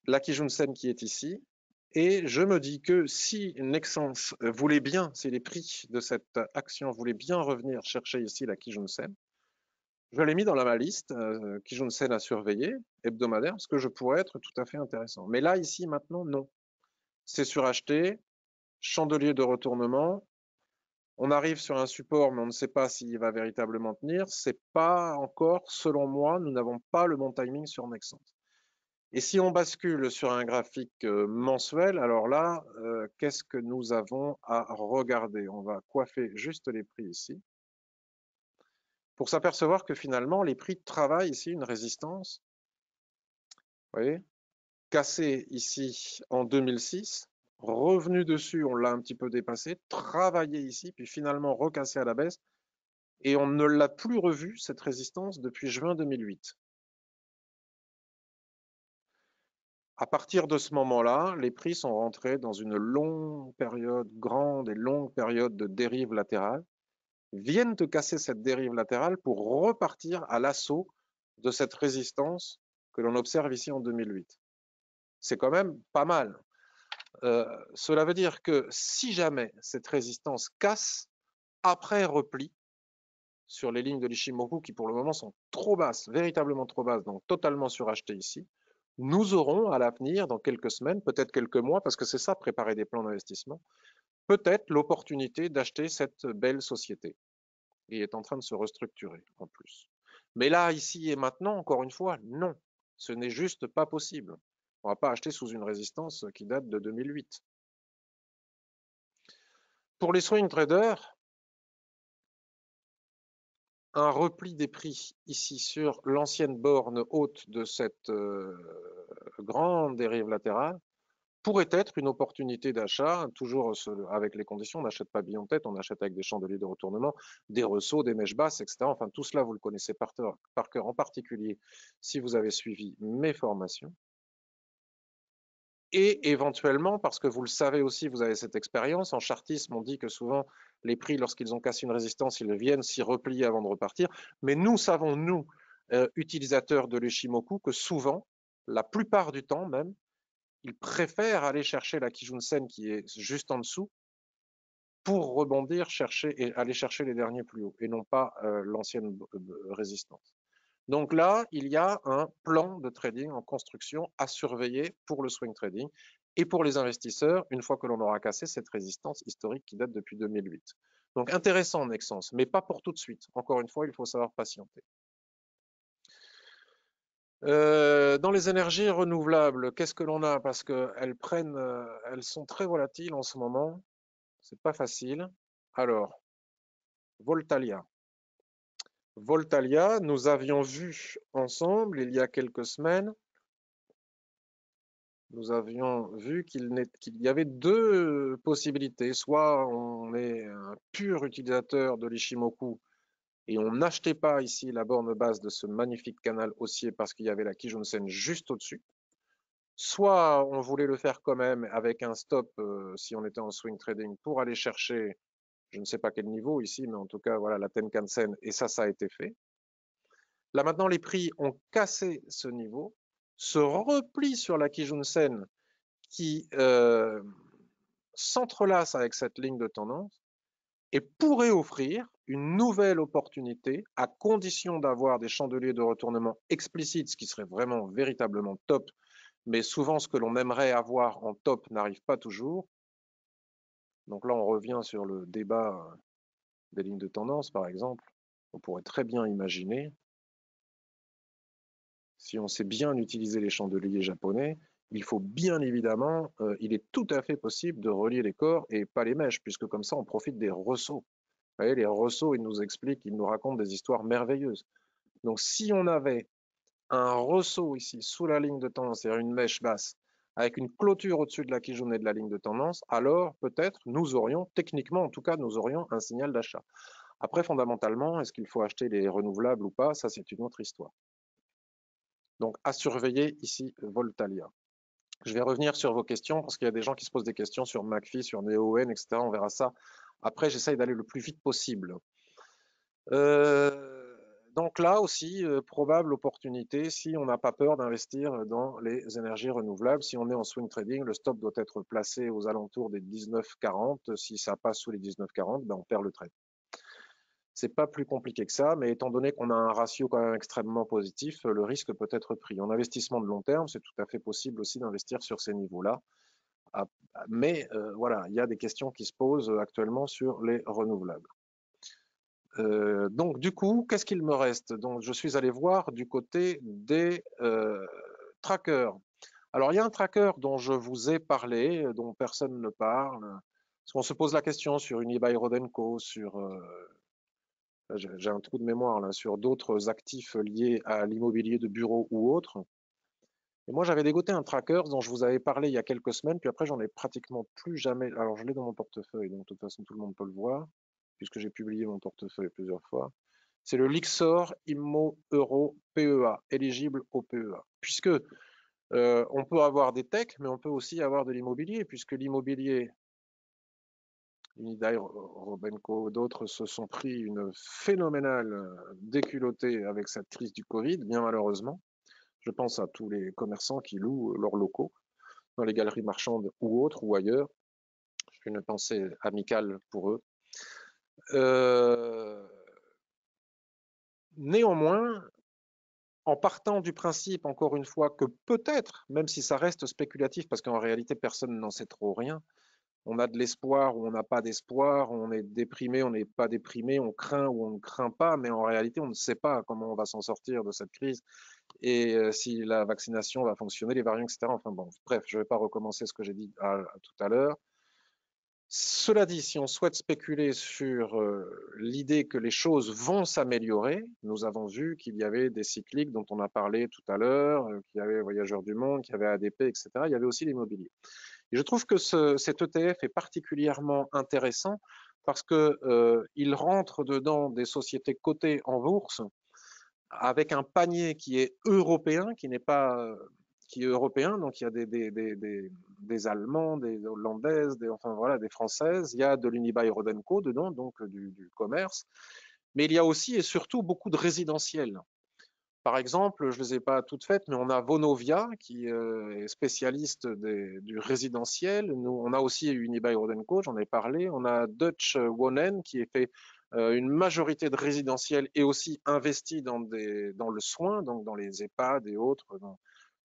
la Kijun-sen qui est ici, et je me dis que si Nexence voulait bien, si les prix de cette action voulaient bien revenir chercher ici la Kijun-sen, je l'ai mis dans ma liste Kijun-sen à surveiller, hebdomadaire, parce que je pourrais être tout à fait intéressant. Mais là, ici, maintenant, non. C'est suracheté, chandelier de retournement, on arrive sur un support, mais on ne sait pas s'il va véritablement tenir. C'est pas encore, selon moi, nous n'avons pas le bon timing sur Nexence. Et si on bascule sur un graphique mensuel, alors là, qu'est-ce que nous avons à regarder? On va coiffer juste les prix ici pour s'apercevoir que finalement, les prix travaillent ici une résistance. Vous voyez, cassé ici en 2006, revenu dessus, on l'a un petit peu dépassé, travaillé ici, puis finalement recassé à la baisse. Et on ne l'a plus revu, cette résistance, depuis juin 2008. À partir de ce moment-là, les prix sont rentrés dans une longue période, grande et longue période de dérive latérale, viennent de casser cette dérive latérale pour repartir à l'assaut de cette résistance que l'on observe ici en 2008. C'est quand même pas mal. Cela veut dire que si jamais cette résistance casse, après repli, sur les lignes de l'Ishimoku qui pour le moment sont trop basses, véritablement trop basses, donc totalement surachetées ici, nous aurons à l'avenir, dans quelques semaines, peut-être quelques mois, parce que c'est ça, préparer des plans d'investissement, peut-être l'opportunité d'acheter cette belle société. Et est en train de se restructurer en plus. Mais là, ici et maintenant, encore une fois, non. Ce n'est juste pas possible. On ne va pas acheter sous une résistance qui date de 2008. Pour les swing traders, un repli des prix ici sur l'ancienne borne haute de cette grande dérive latérale pourrait être une opportunité d'achat, toujours avec les conditions, on n'achète pas billon de tête, on achète avec des chandeliers de retournement, des ressauts, des mèches basses, etc. Enfin, tout cela, vous le connaissez par cœur, en particulier si vous avez suivi mes formations. Et éventuellement, parce que vous le savez aussi, vous avez cette expérience, en chartisme, on dit que souvent, les prix, lorsqu'ils ont cassé une résistance, ils viennent s'y replier avant de repartir. Mais nous savons, nous, utilisateurs de l'Eshimoku, que souvent, la plupart du temps même, ils préfèrent aller chercher la Kijun-sen qui est juste en dessous pour rebondir, chercher et aller chercher les derniers plus hauts et non pas l'ancienne résistance. Donc là, il y a un plan de trading en construction à surveiller pour le swing trading et pour les investisseurs une fois que l'on aura cassé cette résistance historique qui date depuis 2008. Donc intéressant Nexens, mais pas pour tout de suite. Encore une fois, il faut savoir patienter. Dans les énergies renouvelables, qu'est-ce que l'on a? Parce qu'elles elles sont très volatiles en ce moment. C'est pas facile. Alors, Voltalia. Voltalia, nous avions vu ensemble il y a quelques semaines, nous avions vu qu'il y avait deux possibilités. Soit on est un pur utilisateur de l'Ishimoku et on n'achetait pas ici la borne basse de ce magnifique canal haussier parce qu'il y avait la Kijun-sen juste au-dessus. Soit on voulait le faire quand même avec un stop si on était en swing trading pour aller chercher, je ne sais pas quel niveau ici, mais en tout cas voilà la Tenkan-sen et ça a été fait. Là maintenant les prix ont cassé ce niveau, se replient sur la Kijun-sen qui s'entrelace avec cette ligne de tendance et pourrait offrir une nouvelle opportunité à condition d'avoir des chandeliers de retournement explicites, ce qui serait vraiment véritablement top. Mais souvent, ce que l'on aimerait avoir en top n'arrive pas toujours. Donc là, on revient sur le débat des lignes de tendance, par exemple. On pourrait très bien imaginer, si on sait bien utiliser les chandeliers japonais, il faut bien évidemment, il est tout à fait possible de relier les corps et pas les mèches, puisque comme ça, on profite des ressauts. Vous voyez, les ressauts, ils nous expliquent, ils nous racontent des histoires merveilleuses. Donc si on avait un ressaut ici sous la ligne de tendance, c'est-à-dire une mèche basse, avec une clôture au-dessus de la Kijun et de la ligne de tendance, alors peut-être nous aurions, techniquement en tout cas, nous aurions un signal d'achat. Après, fondamentalement, est-ce qu'il faut acheter les renouvelables ou pas? Ça, c'est une autre histoire. Donc, à surveiller ici Voltalia. Je vais revenir sur vos questions parce qu'il y a des gens qui se posent des questions sur McPhee, sur NeoN, etc. On verra ça. Après, j'essaye d'aller le plus vite possible. Donc là aussi, probable opportunité si on n'a pas peur d'investir dans les énergies renouvelables. Si on est en swing trading, le stop doit être placé aux alentours des 19,40. Si ça passe sous les 19,40, ben on perd le trade. C'est pas plus compliqué que ça, mais étant donné qu'on a un ratio quand même extrêmement positif, le risque peut être pris. En investissement de long terme, c'est tout à fait possible aussi d'investir sur ces niveaux-là. Mais voilà, il y a des questions qui se posent actuellement sur les renouvelables. Donc du coup, qu'est-ce qu'il me reste? Donc je suis allé voir du côté des trackers. Alors il y a un tracker dont je vous ai parlé, dont personne ne parle. Parce qu'on se pose la question sur Unibail Rodamco, sur j'ai un trou de mémoire là, sur d'autres actifs liés à l'immobilier de bureau ou autres. Et moi j'avais dégoté un tracker dont je vous avais parlé il y a quelques semaines, puis après j'en ai pratiquement plus jamais. Alors je l'ai dans mon portefeuille, donc de toute façon tout le monde peut le voir, puisque j'ai publié mon portefeuille plusieurs fois. C'est le Lixor Immo Euro PEA, éligible au PEA. Puisque on peut avoir des techs, mais on peut aussi avoir de l'immobilier, puisque l'immobilier, Unidail, Robenco, d'autres se sont pris une phénoménale déculottée avec cette crise du Covid, bien malheureusement. Je pense à tous les commerçants qui louent leurs locaux dans les galeries marchandes ou autres ou ailleurs. J'ai une pensée amicale pour eux. Néanmoins, en partant du principe, encore une fois, que peut-être, même si ça reste spéculatif, parce qu'en réalité, personne n'en sait trop rien, on a de l'espoir ou on n'a pas d'espoir, on est déprimé, on n'est pas déprimé, on craint ou on ne craint pas, mais en réalité, on ne sait pas comment on va s'en sortir de cette crise et si la vaccination va fonctionner, les variants, etc. Enfin bon, bref, je ne vais pas recommencer ce que j'ai dit tout à l'heure. Cela dit, si on souhaite spéculer sur l'idée que les choses vont s'améliorer, nous avons vu qu'il y avait des cycliques dont on a parlé tout à l'heure, qu'il y avait Voyageurs du Monde, qu'il y avait ADP, etc. Il y avait aussi l'immobilier. Et je trouve que cet ETF est particulièrement intéressant parce que il rentre dedans des sociétés cotées en bourse avec un panier qui est européen, qui n'est pas qui est européen, donc il y a des Allemands, des Hollandaises, enfin voilà, des Françaises, il y a de l'Unibail Rodamco dedans, donc du commerce, mais il y a aussi et surtout beaucoup de résidentiels. Par exemple, je ne les ai pas toutes faites, mais on a Vonovia qui est spécialiste du résidentiel. Nous, on a aussi Unibail Rodamco, j'en ai parlé. On a Dutch Wonen qui est fait une majorité de résidentiel et aussi investi dans le soin, donc dans les EHPAD et autres.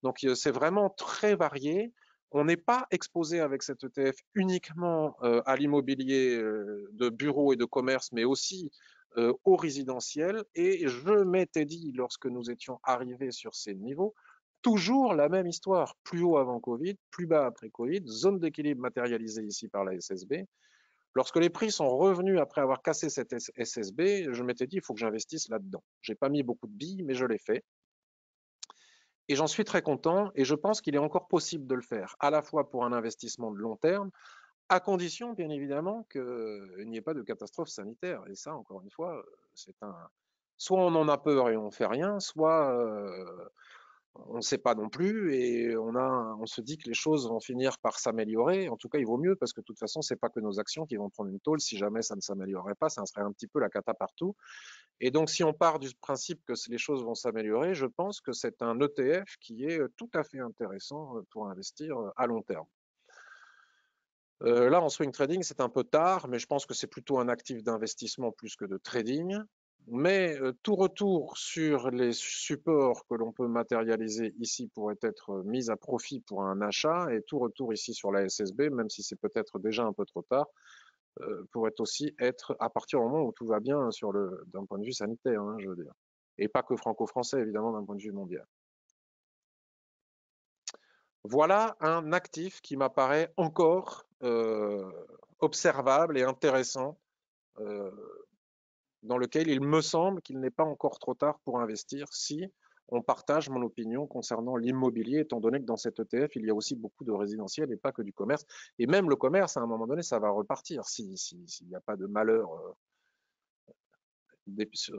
Donc c'est vraiment très varié. On n'est pas exposé avec cet ETF uniquement à l'immobilier de bureaux et de commerce, mais aussi au résidentiel. Et je m'étais dit, lorsque nous étions arrivés sur ces niveaux, toujours la même histoire. Plus haut avant Covid, plus bas après Covid, zone d'équilibre matérialisée ici par la SSB. Lorsque les prix sont revenus après avoir cassé cette SSB, je m'étais dit, il faut que j'investisse là-dedans. J'ai pas mis beaucoup de billes, mais je l'ai fait. Et j'en suis très content et je pense qu'il est encore possible de le faire, à la fois pour un investissement de long terme, à condition, bien évidemment, qu'il n'y ait pas de catastrophe sanitaire. Et ça, encore une fois, c'est un. Soit on en a peur et on fait rien, soit on ne sait pas non plus et on se dit que les choses vont finir par s'améliorer. En tout cas, il vaut mieux parce que de toute façon, c'est pas que nos actions qui vont prendre une tôle. Si jamais ça ne s'améliorerait pas, ça serait un petit peu la cata partout. Et donc, si on part du principe que les choses vont s'améliorer, je pense que c'est un ETF qui est tout à fait intéressant pour investir à long terme. Là, en swing trading, c'est un peu tard, mais je pense que c'est plutôt un actif d'investissement plus que de trading. Mais tout retour sur les supports que l'on peut matérialiser ici pourrait être mis à profit pour un achat, et tout retour ici sur la SSB, même si c'est peut-être déjà un peu trop tard, pourrait aussi être à partir du moment où tout va bien d'un point de vue sanitaire, hein, je veux dire. Et pas que franco-français, évidemment, d'un point de vue mondial. Voilà un actif qui m'apparaît encore observable et intéressant, euh, dans lequel il me semble qu'il n'est pas encore trop tard pour investir si on partage mon opinion concernant l'immobilier, étant donné que dans cet ETF, il y a aussi beaucoup de résidentiel et pas que du commerce. Et même le commerce, à un moment donné, ça va repartir s'il n'y a pas de malheur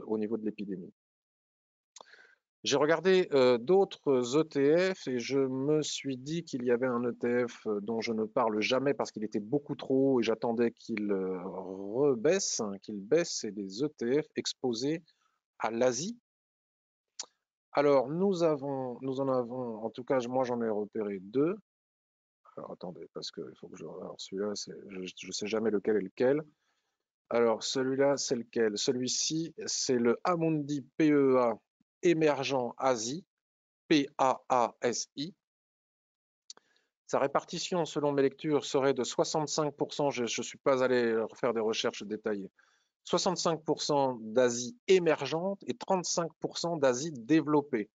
au niveau de l'épidémie. J'ai regardé d'autres ETF et je me suis dit qu'il y avait un ETF dont je ne parle jamais parce qu'il était beaucoup trop haut et j'attendais qu'il rebaisse, hein, qu'il baisse, c'est des ETF exposés à l'Asie. Alors nous en avons, en tout cas moi j'en ai repéré deux. Alors attendez, parce que il faut que alors celui-là, je ne sais jamais lequel est lequel. Alors celui-là, c'est lequel? Celui-ci, c'est le Amundi PEA émergent Asie. PAASI. Sa répartition, selon mes lectures, serait de 65%, je ne suis pas allé refaire des recherches détaillées, 65% d'Asie émergente et 35% d'Asie développée.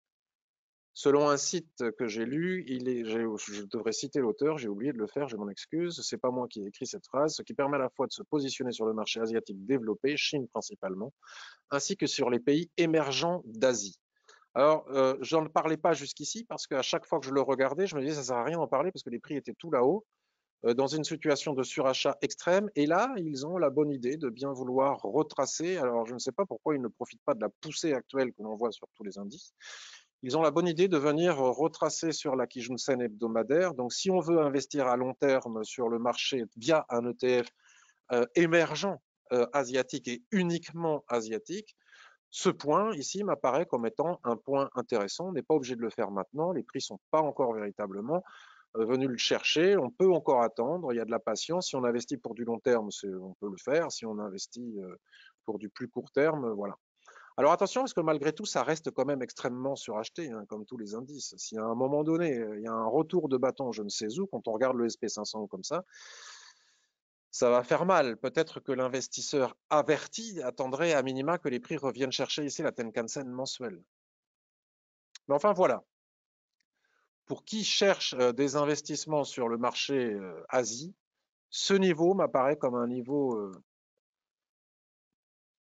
Selon un site que j'ai lu, je devrais citer l'auteur, j'ai oublié de le faire, je m'en excuse, c'est pas moi qui ai écrit cette phrase, ce qui permet à la fois de se positionner sur le marché asiatique développé, Chine principalement, ainsi que sur les pays émergents d'Asie. Alors, je n'en parlais pas jusqu'ici parce qu'à chaque fois que je le regardais, je me disais ça ne sert à rien d'en parler parce que les prix étaient tout là-haut, dans une situation de surachat extrême. Et là, ils ont la bonne idée de bien vouloir retracer. Alors, je ne sais pas pourquoi ils ne profitent pas de la poussée actuelle que l'on voit sur tous les indices. Ils ont la bonne idée de venir retracer sur la Kijun-sen hebdomadaire. Donc, si on veut investir à long terme sur le marché via un ETF émergent asiatique et uniquement asiatique, ce point ici m'apparaît comme étant un point intéressant. On n'est pas obligé de le faire maintenant. Les prix ne sont pas encore véritablement venus le chercher. On peut encore attendre. Il y a de la patience. Si on investit pour du long terme, on peut le faire. Si on investit pour du plus court terme, voilà. Alors attention, parce que malgré tout, ça reste quand même extrêmement suracheté, hein, comme tous les indices. Si à un moment donné, il y a un retour de bâton, je ne sais où, quand on regarde le SP500 comme ça, Ça va faire mal. Peut-être que l'investisseur averti attendrait à minima que les prix reviennent chercher ici la Tenkan-sen mensuelle. Mais enfin voilà. Pour qui cherche des investissements sur le marché Asie, ce niveau m'apparaît comme un niveau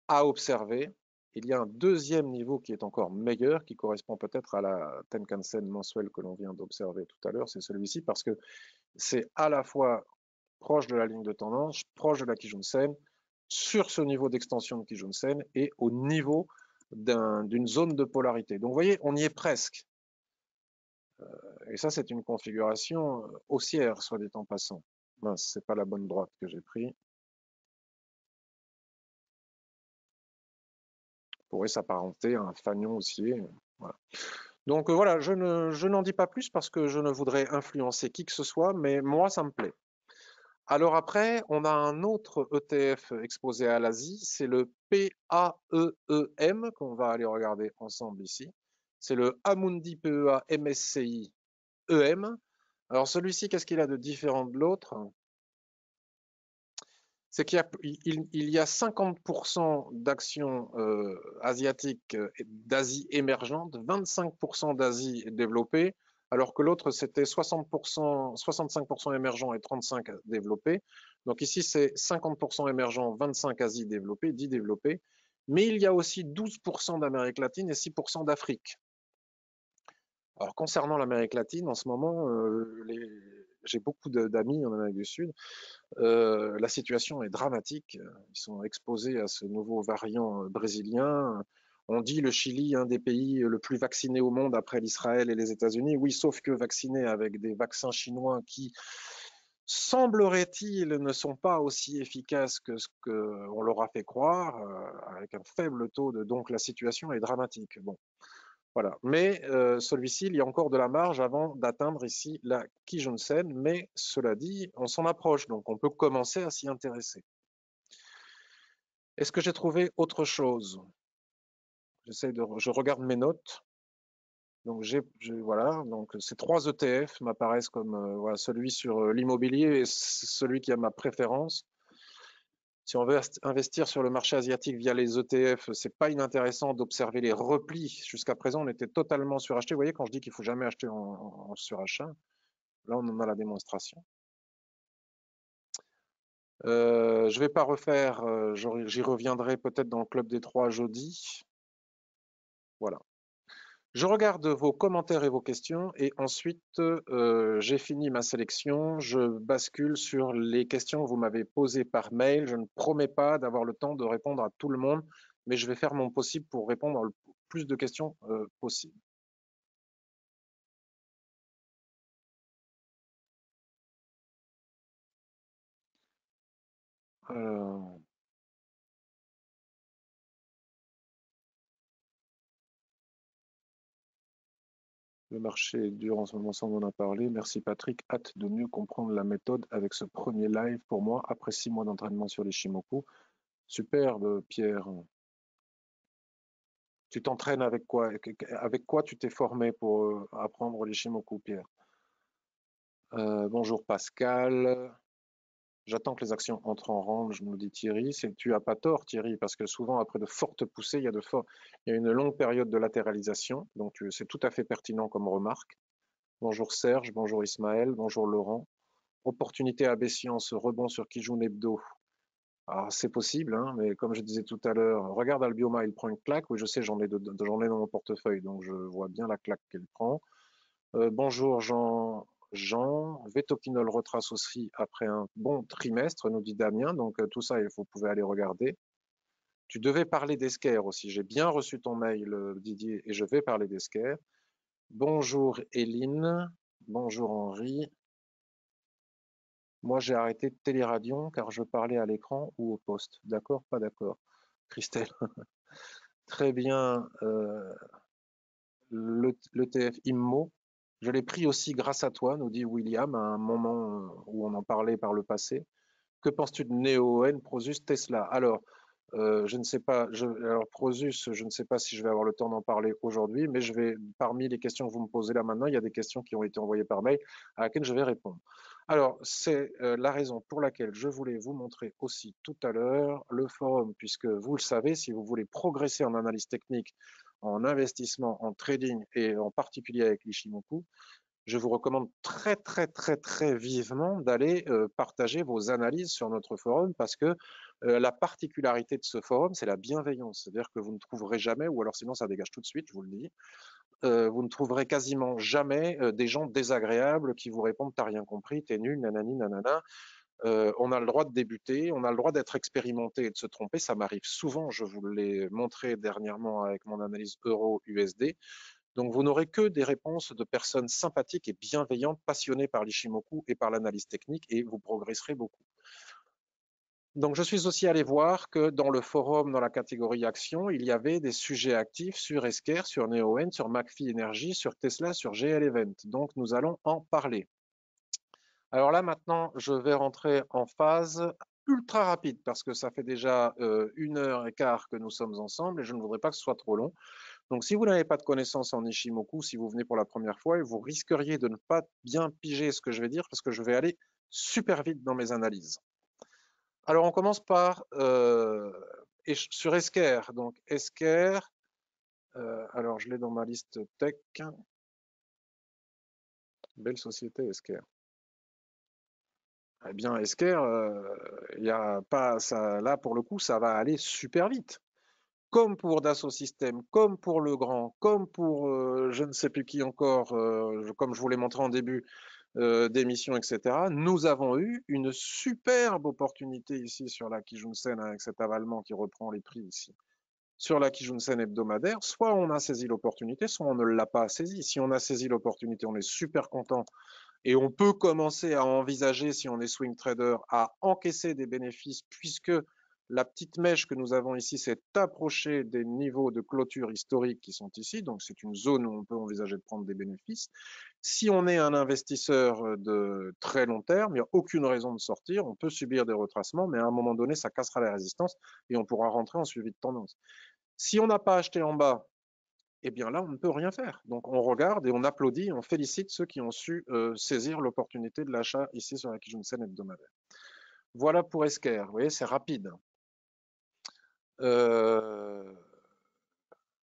à observer. Il y a un deuxième niveau qui est encore meilleur, qui correspond peut-être à la Tenkan-sen mensuelle que l'on vient d'observer tout à l'heure, c'est celui-ci, parce que c'est à la fois proche de la ligne de tendance, proche de la Kijun-sen, sur ce niveau d'extension de Kijun-sen et au niveau d'une zone de polarité. Donc vous voyez, on y est presque. Et ça, c'est une configuration haussière, soit dit en passant. Mince, c'est pas la bonne droite que j'ai pris. Pourrait s'apparenter à un fanion haussier. Voilà. Donc voilà, je n'en dis pas plus parce que je ne voudrais influencer qui que ce soit, mais moi, ça me plaît. Alors après, on a un autre ETF exposé à l'Asie, c'est le PAEEM, qu'on va aller regarder ensemble ici. C'est le Amundi PEA MSCI EM. Alors celui-ci, qu'est-ce qu'il a de différent de l'autre? C'est qu'il y a 50% d'actions asiatiques d'Asie émergente, 25% d'Asie développée, alors que l'autre c'était 60%, 65% émergents et 35% développés. Donc ici c'est 50% émergents, 25% Asie développée, 10 développés. Mais il y a aussi 12% d'Amérique latine et 6% d'Afrique. Alors concernant l'Amérique latine, en ce moment, j'ai beaucoup d'amis en Amérique du Sud. La situation est dramatique. Ils sont exposés à ce nouveau variant brésilien. On dit le Chili, un des pays le plus vacciné au monde après l'Israël et les États-Unis. Oui, sauf que vacciné avec des vaccins chinois qui, semblerait-il, ne sont pas aussi efficaces que ce qu'on leur a fait croire, avec un faible taux de. Donc la situation est dramatique. Bon, voilà. Mais celui-ci, il y a encore de la marge avant d'atteindre ici la Kijun-sen, mais cela dit, on s'en approche, donc on peut commencer à s'y intéresser. Est-ce que j'ai trouvé autre chose? Je regarde mes notes. Donc voilà, donc ces trois ETF m'apparaissent comme voilà, celui sur l'immobilier et celui qui a ma préférence. Si on veut investir sur le marché asiatique via les ETF, c'est pas inintéressant d'observer les replis. Jusqu'à présent, on était totalement suracheté. Vous voyez, quand je dis qu'il faut jamais acheter en surachat, là, on en a la démonstration. Je ne vais pas refaire, j'y reviendrai peut-être dans le club des trois jeudi. Voilà. Je regarde vos commentaires et vos questions et ensuite j'ai fini ma sélection. Je bascule sur les questions que vous m'avez posées par mail. Je ne promets pas d'avoir le temps de répondre à tout le monde, mais je vais faire mon possible pour répondre le plus de questions possible. Alors, le marché est dur en ce moment, ça on en a parlé. Merci Patrick, hâte de mieux comprendre la méthode avec ce premier live pour moi, après 6 mois d'entraînement sur les Shimoku. Superbe, Pierre. Tu t'entraînes avec quoi? Avec quoi tu t'es formé pour apprendre les Shimoku, Pierre? Bonjour Pascal. J'attends que les actions entrent en rang, je me dis Thierry. Tu as pas tort, Thierry, parce que souvent, après de fortes poussées, il y a une longue période de latéralisation. Donc, c'est tout à fait pertinent comme remarque. Bonjour Serge, bonjour Ismaël, bonjour Laurent. Opportunité à Bessiance, rebond sur Kijun Hebdo. Alors, c'est possible, hein, mais comme je disais tout à l'heure, regarde Albioma, il prend une claque. Oui, je sais, j'en ai dans mon portefeuille, donc je vois bien la claque qu'elle prend. Bonjour Jean, Vetoquinol retrace aussi après un bon trimestre, nous dit Damien. Donc tout ça, vous pouvez aller regarder. Tu devais parler d'Esquerre aussi. J'ai bien reçu ton mail, Didier, et je vais parler d'Esquerre. Bonjour Eline, bonjour Henri. Moi, j'ai arrêté Téléradion car je parlais à l'écran ou au poste. D'accord, pas d'accord. Christelle, très bien. L'ETF IMMO, je l'ai pris aussi grâce à toi, nous dit William, à un moment où on en parlait par le passé. Que penses-tu de NeoN, Prosus, Tesla? Alors, je ne sais pas, alors Prosus, je ne sais pas si je vais avoir le temps d'en parler aujourd'hui, mais parmi les questions que vous me posez là maintenant, il y a des questions qui ont été envoyées par mail à laquelle je vais répondre. Alors, c'est la raison pour laquelle je voulais vous montrer aussi tout à l'heure le forum, puisque vous le savez, si vous voulez progresser en analyse technique, en investissement, en trading et en particulier avec l'Ishimoku, je vous recommande très très très très vivement d'aller partager vos analyses sur notre forum parce que la particularité de ce forum, c'est la bienveillance. C'est-à-dire que vous ne trouverez jamais, ou alors sinon ça dégage tout de suite, je vous le dis, vous ne trouverez quasiment jamais des gens désagréables qui vous répondent t'as rien compris, t'es nul, nanani, nanana. On a le droit de débuter, on a le droit d'être expérimenté et de se tromper. Ça m'arrive souvent, je vous l'ai montré dernièrement avec mon analyse euro-USD. Donc vous n'aurez que des réponses de personnes sympathiques et bienveillantes, passionnées par l'Ishimoku et par l'analyse technique, et vous progresserez beaucoup. Donc je suis aussi allé voir que dans le forum, dans la catégorie actions, il y avait des sujets actifs sur Esker, sur Neoen, sur McPhee Energy, sur Tesla, sur GL Event. Donc nous allons en parler. Alors là maintenant, je vais rentrer en phase ultra rapide parce que ça fait déjà 1 heure et quart que nous sommes ensemble et je ne voudrais pas que ce soit trop long. Donc, si vous n'avez pas de connaissances en Ishimoku, si vous venez pour la première fois, vous risqueriez de ne pas bien piger ce que je vais dire parce que je vais aller super vite dans mes analyses. Alors, on commence par sur Esker. Donc, Esker, alors je l'ai dans ma liste tech. Belle société, Esker. Eh bien, Esker, il y a pas ça, là pour le coup, ça va aller super vite. Comme pour Dassault Systèmes, comme pour Legrand, comme pour je ne sais plus qui encore, comme je vous l'ai montré en début d'émission, etc. Nous avons eu une superbe opportunité ici sur la Kijun-sen avec cet avalement qui reprend les prix ici. Sur la Kijun-sen hebdomadaire, soit on a saisi l'opportunité, soit on ne l'a pas saisi. Si on a saisi l'opportunité, on est super content et on peut commencer à envisager, si on est swing trader, à encaisser des bénéfices puisque la petite mèche que nous avons ici s'est approchée des niveaux de clôture historiques qui sont ici. Donc, c'est une zone où on peut envisager de prendre des bénéfices. Si on est un investisseur de très long terme, il n'y a aucune raison de sortir. On peut subir des retracements, mais à un moment donné, ça cassera la résistance et on pourra rentrer en suivi de tendance. Si on n'a pas acheté en bas, eh bien là, on ne peut rien faire. Donc on regarde et on applaudit, on félicite ceux qui ont su saisir l'opportunité de l'achat ici sur la Kijun-sen hebdomadaire. Voilà pour Esker, vous voyez, c'est rapide.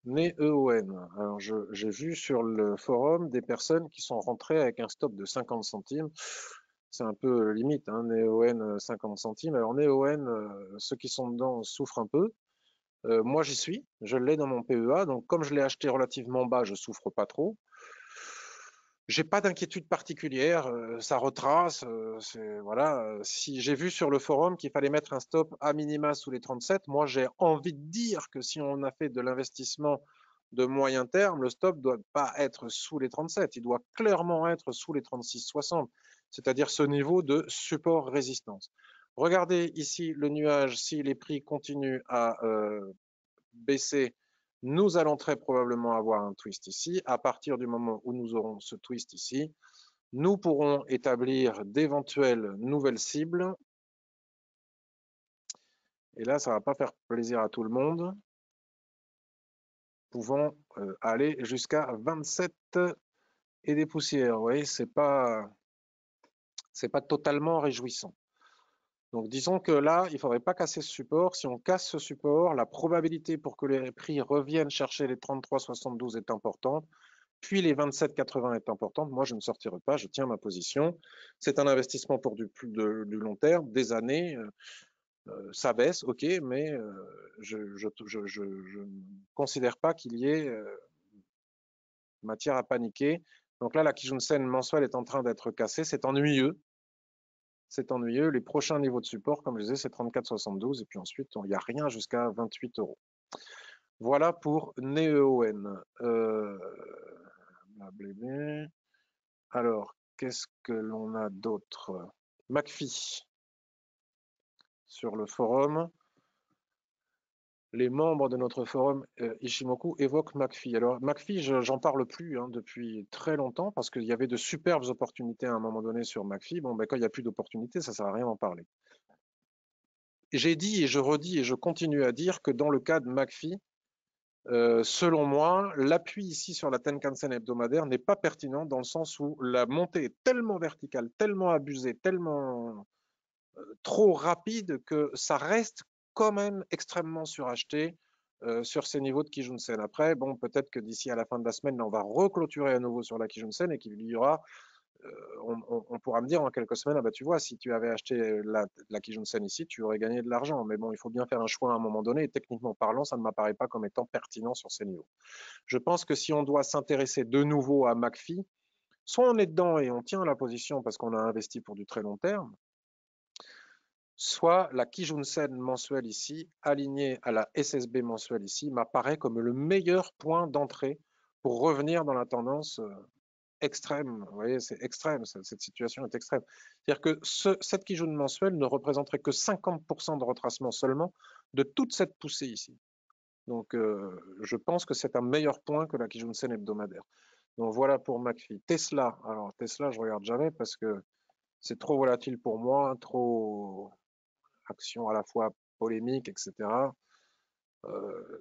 NEON. Alors j'ai vu sur le forum des personnes qui sont rentrées avec un stop de 50 centimes. C'est un peu limite, hein, NEON 50 centimes. Alors NEON, ceux qui sont dedans souffrent un peu. Moi j'y suis, je l'ai dans mon PEA, donc comme je l'ai acheté relativement bas, je souffre pas trop. J'ai pas d'inquiétude particulière, ça retrace, voilà. Si j'ai vu sur le forum qu'il fallait mettre un stop à minima sous les 37, moi j'ai envie de dire que si on a fait de l'investissement de moyen terme, le stop doit pas être sous les 37, il doit clairement être sous les 36,60, c'est-à-dire ce niveau de support-résistance. Regardez ici le nuage, si les prix continuent à baisser, nous allons très probablement avoir un twist ici. À partir du moment où nous aurons ce twist ici, nous pourrons établir d'éventuelles nouvelles cibles. Et là, ça ne va pas faire plaisir à tout le monde. Pouvant aller jusqu'à 27 et des poussières. Vous voyez, c'est pas totalement réjouissant. Donc disons que là, il ne faudrait pas casser ce support. Si on casse ce support, la probabilité pour que les prix reviennent chercher les 33,72 est importante. Puis les 27,80 est importante. Moi, je ne sortirai pas, je tiens ma position. C'est un investissement pour du long terme, des années. Ça baisse, ok, mais je ne considère pas qu'il y ait matière à paniquer. Donc là, la Kijun-sen mensuelle est en train d'être cassée. C'est ennuyeux. C'est ennuyeux. Les prochains niveaux de support, comme je disais, c'est 34,72. Et puis ensuite, il n'y a rien jusqu'à 28 euros. Voilà pour NEON. Alors, qu'est-ce que l'on a d'autre? McPhee sur le forum. Les membres de notre forum Ishimoku évoquent McPhee. Alors, McPhee, j'en parle plus hein, depuis très longtemps parce qu'il y avait de superbes opportunités à un moment donné sur McPhee. Bon, ben, quand il n'y a plus d'opportunités, ça ne sert à rien d'en parler. J'ai dit et je redis et je continue à dire que dans le cas de McPhee, Selon moi, l'appui ici sur la Tenkan-sen hebdomadaire n'est pas pertinent dans le sens où la montée est tellement verticale, tellement abusée, tellement trop rapide que ça reste quand même extrêmement suracheté sur ces niveaux de Kijun-sen. Après, bon, peut-être que d'ici à la fin de la semaine, on va reclôturer à nouveau sur la Kijun-sen et qu'il y aura, on pourra me dire en quelques semaines, ah bah tu vois, si tu avais acheté la Kijun-sen ici, tu aurais gagné de l'argent. Mais bon, il faut bien faire un choix à un moment donné et techniquement parlant, ça ne m'apparaît pas comme étant pertinent sur ces niveaux. Je pense que si on doit s'intéresser de nouveau à McPhee, soit on est dedans et on tient la position parce qu'on a investi pour du très long terme, soit la Kijun-sen mensuelle ici, alignée à la SSB mensuelle ici, m'apparaît comme le meilleur point d'entrée pour revenir dans la tendance extrême. Vous voyez, c'est extrême, cette situation est extrême. C'est-à-dire que cette Kijun mensuelle ne représenterait que 50% de retracement seulement de toute cette poussée ici. Donc, je pense que c'est un meilleur point que la Kijun-sen hebdomadaire. Donc, voilà pour McPhee. Tesla, alors Tesla, je regarde jamais parce que c'est trop volatile pour moi, trop action à la fois polémique, etc.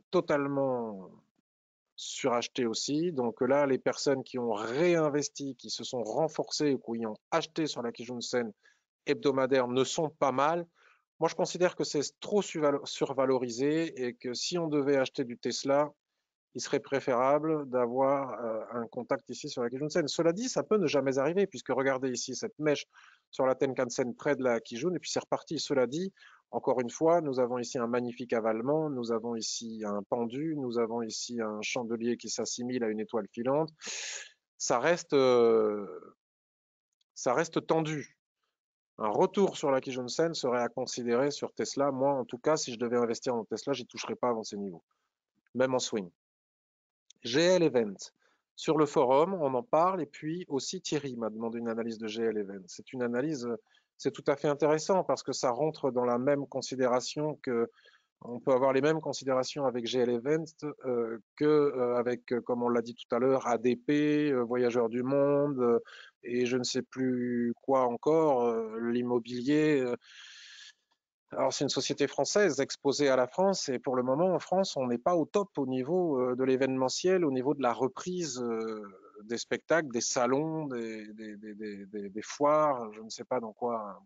Totalement suracheté aussi. Donc là, les personnes qui ont réinvesti, qui se sont renforcées ou qui ont acheté sur la Kijun-sen hebdomadaire ne sont pas mal. Moi, je considère que c'est trop survalorisé et que si on devait acheter du Tesla, il serait préférable d'avoir un contact ici sur la Kijun-sen. Cela dit, ça peut ne jamais arriver, puisque regardez ici cette mèche sur la Tenkan-sen près de la Kijun, et puis c'est reparti. Cela dit, encore une fois, nous avons ici un magnifique avalement, nous avons ici un pendu, nous avons ici un chandelier qui s'assimile à une étoile filante. Ça reste, euh, ça reste tendu. Un retour sur la Kijun-sen serait à considérer sur Tesla. Moi, en tout cas, si je devais investir dans Tesla, j'y toucherais pas avant ces niveaux, même en swing. GL Event. Sur le forum, on en parle et puis aussi Thierry m'a demandé une analyse de GL Event. C'est une analyse, c'est tout à fait intéressant parce que ça rentre dans la même considération que on peut avoir les mêmes considérations avec GL Event que avec, comme on l'a dit tout à l'heure, ADP, Voyageurs du Monde et je ne sais plus quoi encore, l'immobilier. Alors, c'est une société française exposée à la France et pour le moment, en France, on n'est pas au top au niveau de l'événementiel, au niveau de la reprise des spectacles, des salons, des foires, je ne sais pas dans quoi.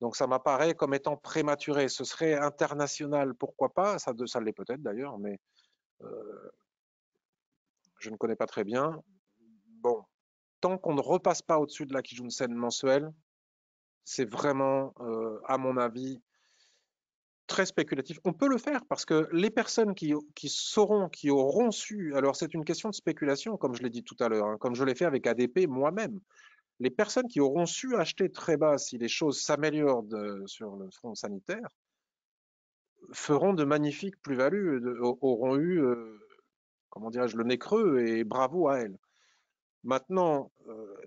Donc, ça m'apparaît comme étant prématuré. Ce serait international, pourquoi pas, ça l'est peut-être d'ailleurs, mais je ne connais pas très bien. Bon, tant qu'on ne repasse pas au-dessus de la Kijun-sen mensuelle, c'est vraiment, à mon avis, très spéculatif. On peut le faire parce que les personnes qui sauront, qui auront su, alors c'est une question de spéculation, comme je l'ai dit tout à l'heure, hein, comme je l'ai fait avec ADP moi-même. Les personnes qui auront su acheter très bas si les choses s'améliorent sur le front sanitaire feront de magnifiques plus-values, auront eu, comment dirais-je, le nez creux et bravo à elles. Maintenant,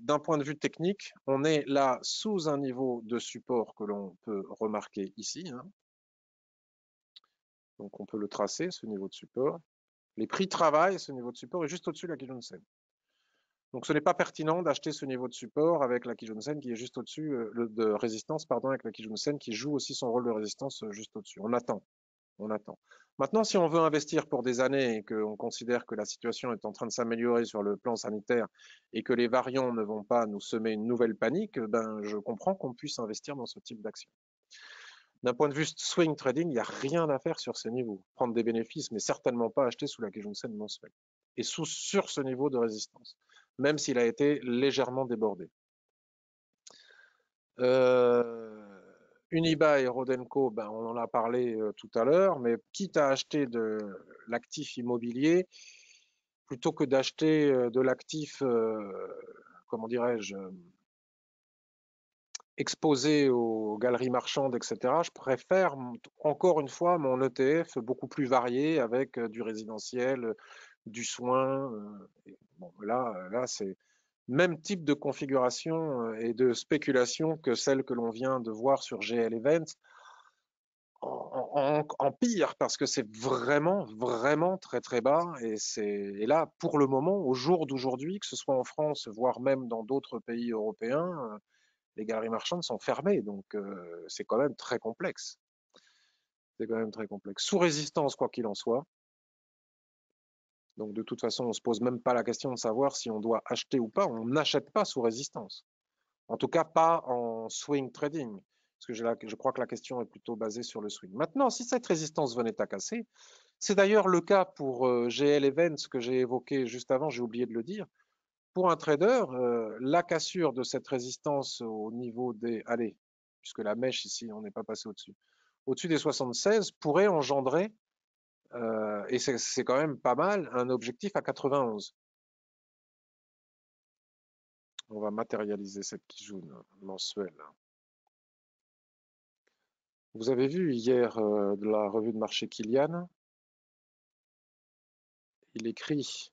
d'un point de vue technique, on est là sous un niveau de support que l'on peut remarquer ici, hein. Donc on peut le tracer, ce niveau de support. Les prix travaillent, ce niveau de support est juste au-dessus de la Kijun-sen. Donc ce n'est pas pertinent d'acheter ce niveau de support avec la Kijun-sen qui est juste au-dessus, de résistance, pardon, avec la Kijun-sen qui joue aussi son rôle de résistance juste au-dessus. On attend, on attend. Maintenant, si on veut investir pour des années et qu'on considère que la situation est en train de s'améliorer sur le plan sanitaire et que les variants ne vont pas nous semer une nouvelle panique, ben, je comprends qu'on puisse investir dans ce type d'action. D'un point de vue swing trading, il n'y a rien à faire sur ces niveaux. Prendre des bénéfices, mais certainement pas acheter sous la Kijun-sen mensuelle. Et sur ce niveau de résistance, même s'il a été légèrement débordé. Unibail et Rodenco, ben, on en a parlé tout à l'heure, mais quitte à acheter de l'actif immobilier, plutôt que d'acheter de l'actif, comment dirais-je, exposé aux galeries marchandes, etc., je préfère encore une fois mon ETF beaucoup plus varié avec du résidentiel, du soin. Bon, là c'est même type de configuration et de spéculation que celle que l'on vient de voir sur GL Event en pire parce que c'est vraiment, vraiment très très bas et là pour le moment, au jour d'aujourd'hui, que ce soit en France, voire même dans d'autres pays européens, les galeries marchandes sont fermées, donc c'est quand même très complexe. C'est quand même très complexe. Sous résistance, quoi qu'il en soit. Donc de toute façon, on ne se pose même pas la question de savoir si on doit acheter ou pas. On n'achète pas sous résistance. En tout cas, pas en swing trading. Parce que je crois que la question est plutôt basée sur le swing. Maintenant, si cette résistance venait à casser, c'est d'ailleurs le cas pour GL Events que j'ai évoqué juste avant, j'ai oublié de le dire. Pour un trader, la cassure de cette résistance au niveau des... Allez, puisque la mèche ici, on n'est pas passé au-dessus. Au-dessus des 76 pourrait engendrer, et c'est quand même pas mal, un objectif à 91. On va matérialiser cette Kijun mensuelle. Vous avez vu hier de la revue de marché Kilian, il écrit,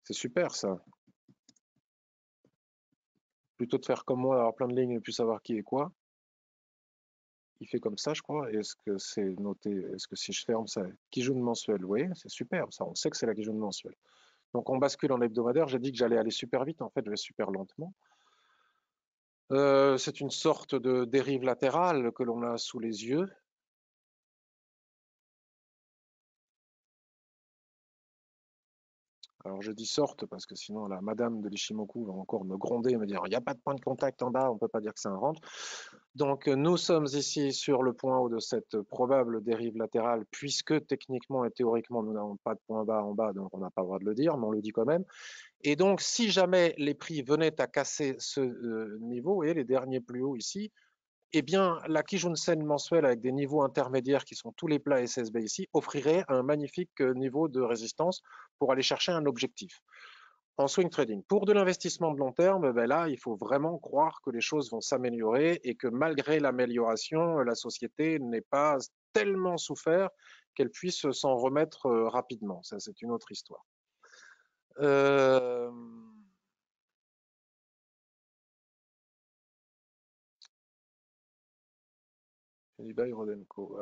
c'est super ça, plutôt de faire comme moi, avoir plein de lignes et puis savoir qui est quoi. Il fait comme ça, je crois. Est-ce que c'est noté? Est-ce que si je ferme ça, Kijun mensuel, oui, c'est superbe, ça, on sait que c'est la Kijun mensuelle. Donc on bascule en hebdomadaire. J'ai dit que j'allais aller super vite, en fait, je vais super lentement. C'est une sorte de dérive latérale que l'on a sous les yeux. Alors je dis sorte parce que sinon la madame de l'Ishimoku va encore me gronder et me dire il n'y a pas de point de contact en bas, on ne peut pas dire que c'est un range. Donc nous sommes ici sur le point haut de cette probable dérive latérale puisque techniquement et théoriquement nous n'avons pas de point bas en bas, donc on n'a pas le droit de le dire, mais on le dit quand même. Et donc si jamais les prix venaient à casser ce niveau et les derniers plus hauts ici, eh bien, la Kijun-sen mensuelle avec des niveaux intermédiaires qui sont tous les plats SSB ici offrirait un magnifique niveau de résistance pour aller chercher un objectif en swing trading. Pour de l'investissement de long terme, ben là, il faut vraiment croire que les choses vont s'améliorer et que malgré l'amélioration, la société n'est pas tellement souffert qu'elle puisse s'en remettre rapidement. Ça, c'est une autre histoire. Euh...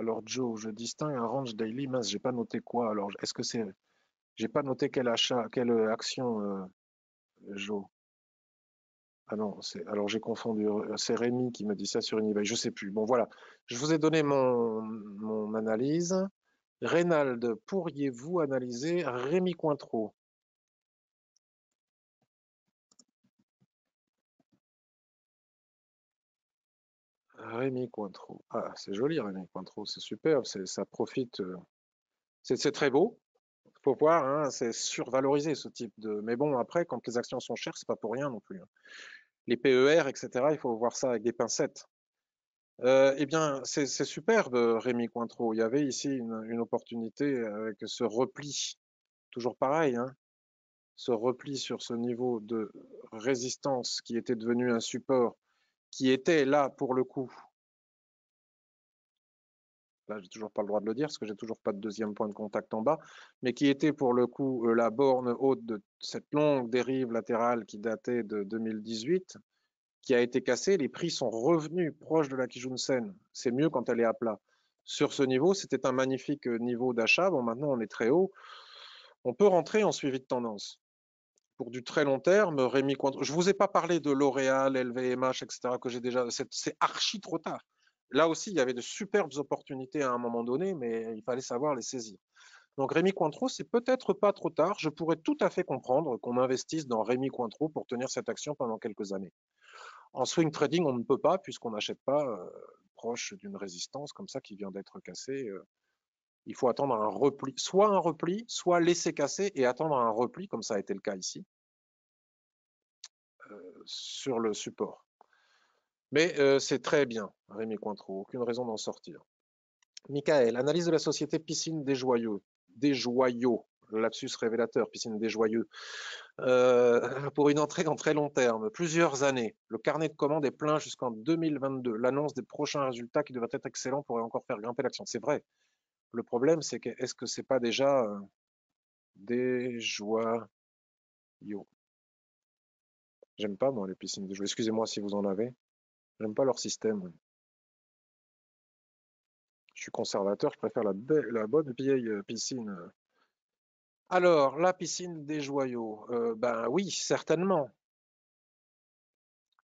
Alors Joe, je distingue un range daily, mince, j'ai pas noté quoi. Alors est-ce que c'est, j'ai pas noté quel achat, quelle action, Joe. Ah non, alors j'ai confondu. C'est Rémi qui me dit ça sur une eBay. Je sais plus. Bon voilà, je vous ai donné mon analyse. Reynald, pourriez-vous analyser Rémi Cointreau? Rémi Cointreau. Ah, c'est joli Rémi Cointreau, c'est superbe, ça profite. C'est très beau. Faut voir, hein, c'est survalorisé ce type de. Mais bon, après, quand les actions sont chères, c'est pas pour rien non plus, hein. Les PER, etc., il faut voir ça avec des pincettes. Eh bien, c'est superbe, Rémi Cointreau. Il y avait ici une opportunité avec ce repli, toujours pareil, hein, ce repli sur ce niveau de résistance qui était devenu un support, qui était là pour le coup. Là, j'ai toujours pas le droit de le dire parce que j'ai toujours pas de deuxième point de contact en bas, mais qui était pour le coup la borne haute de cette longue dérive latérale qui datait de 2018, qui a été cassée. Les prix sont revenus proches de la Kijun-sen. C'est mieux quand elle est à plat. Sur ce niveau, c'était un magnifique niveau d'achat. Bon, maintenant, on est très haut. On peut rentrer en suivi de tendance. Pour du très long terme, Rémi Cointreau. Je ne vous ai pas parlé de L'Oréal, LVMH, etc., que j'ai déjà. C'est archi trop tard. Là aussi, il y avait de superbes opportunités à un moment donné, mais il fallait savoir les saisir. Donc Rémi Cointreau, c'est peut-être pas trop tard. Je pourrais tout à fait comprendre qu'on investisse dans Rémi Cointreau pour tenir cette action pendant quelques années. En swing trading, on ne peut pas puisqu'on n'achète pas proche d'une résistance comme ça qui vient d'être cassée. Il faut attendre un repli, soit laisser casser et attendre un repli, comme ça a été le cas ici, sur le support. Mais c'est très bien, Rémi Cointreau, aucune raison d'en sortir. Michael, analyse de la société Piscine des Joyaux. Des Joyaux, lapsus révélateur, Piscine des Joyeux. Pour une entrée en très long terme, plusieurs années. Le carnet de commandes est plein jusqu'en 2022. L'annonce des prochains résultats qui devraient être excellents pourrait encore faire grimper l'action. C'est vrai. Le problème, c'est que est-ce que c'est pas déjà des joyaux? J'aime pas moi les piscines de joyaux. Excusez-moi si vous en avez. J'aime pas leur système. Je suis conservateur, je préfère la bonne vieille piscine. Alors, la piscine des joyaux. Ben oui, certainement.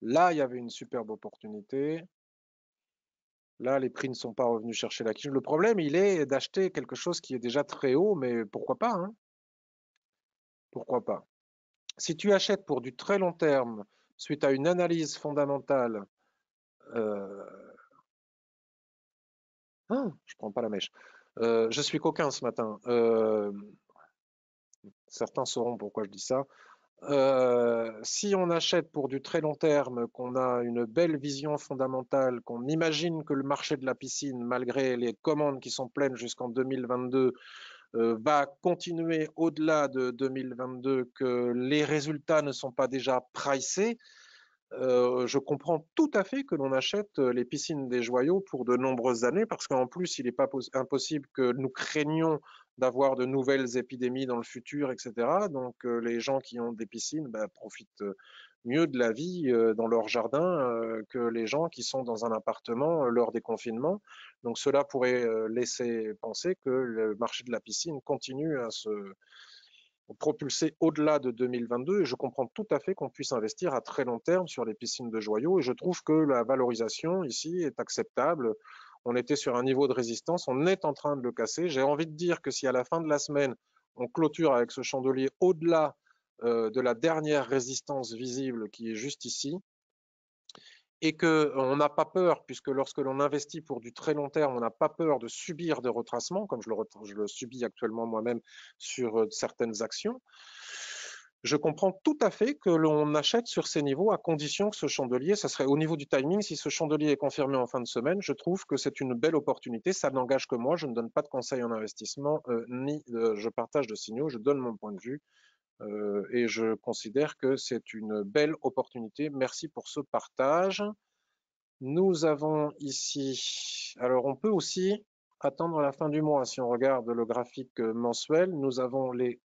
Là, il y avait une superbe opportunité. Là, les prix ne sont pas revenus chercher la quiche. Le problème, il est d'acheter quelque chose qui est déjà très haut, mais pourquoi pas, hein. pourquoi pas. Si tu achètes pour du très long terme, suite à une analyse fondamentale, je prends pas la mèche. Je suis coquin ce matin. Certains sauront pourquoi je dis ça. Si on achète pour du très long terme, qu'on a une belle vision fondamentale, qu'on imagine que le marché de la piscine, malgré les commandes qui sont pleines jusqu'en 2022, va continuer au-delà de 2022, que les résultats ne sont pas déjà pricés, je comprends tout à fait que l'on achète les piscines des Joyaux pour de nombreuses années, parce qu'en plus, il n'est pas impossible que nous craignions d'avoir de nouvelles épidémies dans le futur, etc. Donc, les gens qui ont des piscines profitent mieux de la vie dans leur jardin que les gens qui sont dans un appartement lors des confinements. Donc, cela pourrait laisser penser que le marché de la piscine continue à se propulser au-delà de 2022, et je comprends tout à fait qu'on puisse investir à très long terme sur les piscines de Joyaux, et je trouve que la valorisation ici est acceptable. On était sur un niveau de résistance, on est en train de le casser. J'ai envie de dire que si à la fin de la semaine, on clôture avec ce chandelier au-delà de la dernière résistance visible qui est juste ici, et qu'on n'a pas peur, puisque lorsque l'on investit pour du très long terme, on n'a pas peur de subir des retracements, comme je le subis actuellement moi-même sur certaines actions. Je comprends tout à fait que l'on achète sur ces niveaux, à condition que ce chandelier, ça serait au niveau du timing, si ce chandelier est confirmé en fin de semaine, je trouve que c'est une belle opportunité. Ça n'engage que moi, je ne donne pas de conseils en investissement, ni je partage de signaux, je donne mon point de vue. Et je considère que c'est une belle opportunité. Merci pour ce partage. Nous avons ici, alors on peut aussi attendre la fin du mois. Si on regarde le graphique mensuel, nous avons les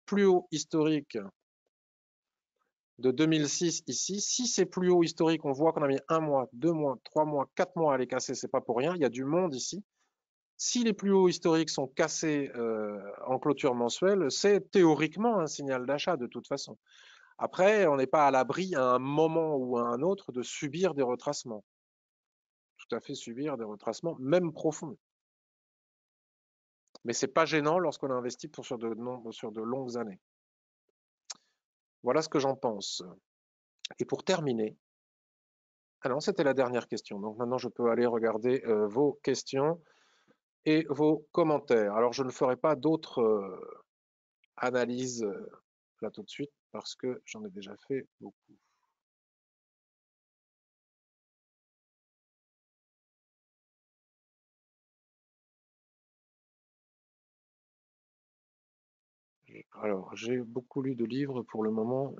plus hauts historiques de 2006 ici. Si c'est plus haut historique, on voit qu'on a mis 1 mois, 2 mois, 3 mois, 4 mois à les casser, c'est pas pour rien. Il y a du monde ici. Si les plus hauts historiques sont cassés en clôture mensuelle, c'est théoriquement un signal d'achat de toute façon. Après, on n'est pas à l'abri à un moment ou à un autre de subir des retracements. Tout à fait subir des retracements, même profonds. Mais c'est pas gênant lorsqu'on a investi sur de longues années. Voilà ce que j'en pense. Et pour terminer, ah non, c'était la dernière question. Donc maintenant, je peux aller regarder vos questions et vos commentaires. Alors, je ne ferai pas d'autres analyses là tout de suite parce que j'en ai déjà fait beaucoup. Alors, j'ai beaucoup lu de livres pour le moment.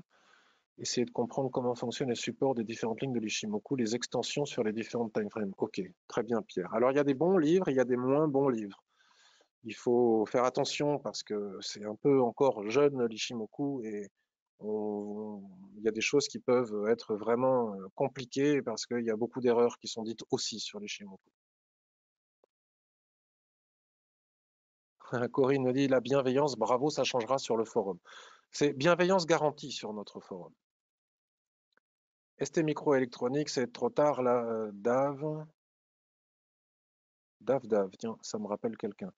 Essayer de comprendre comment fonctionnent les supports des différentes lignes de l'Ishimoku, les extensions sur les différentes timeframes. Ok, très bien Pierre. Alors il y a des bons livres, il y a des moins bons livres. Il faut faire attention parce que c'est un peu encore jeune l'Ishimoku, et il y a des choses qui peuvent être vraiment compliquées parce qu'il y a beaucoup d'erreurs qui sont dites aussi sur l'Ishimoku. Corinne dit la bienveillance, bravo, ça changera sur le forum. C'est bienveillance garantie sur notre forum. ST Microélectronique, c'est trop tard là, Dave. Dave, tiens, ça me rappelle quelqu'un.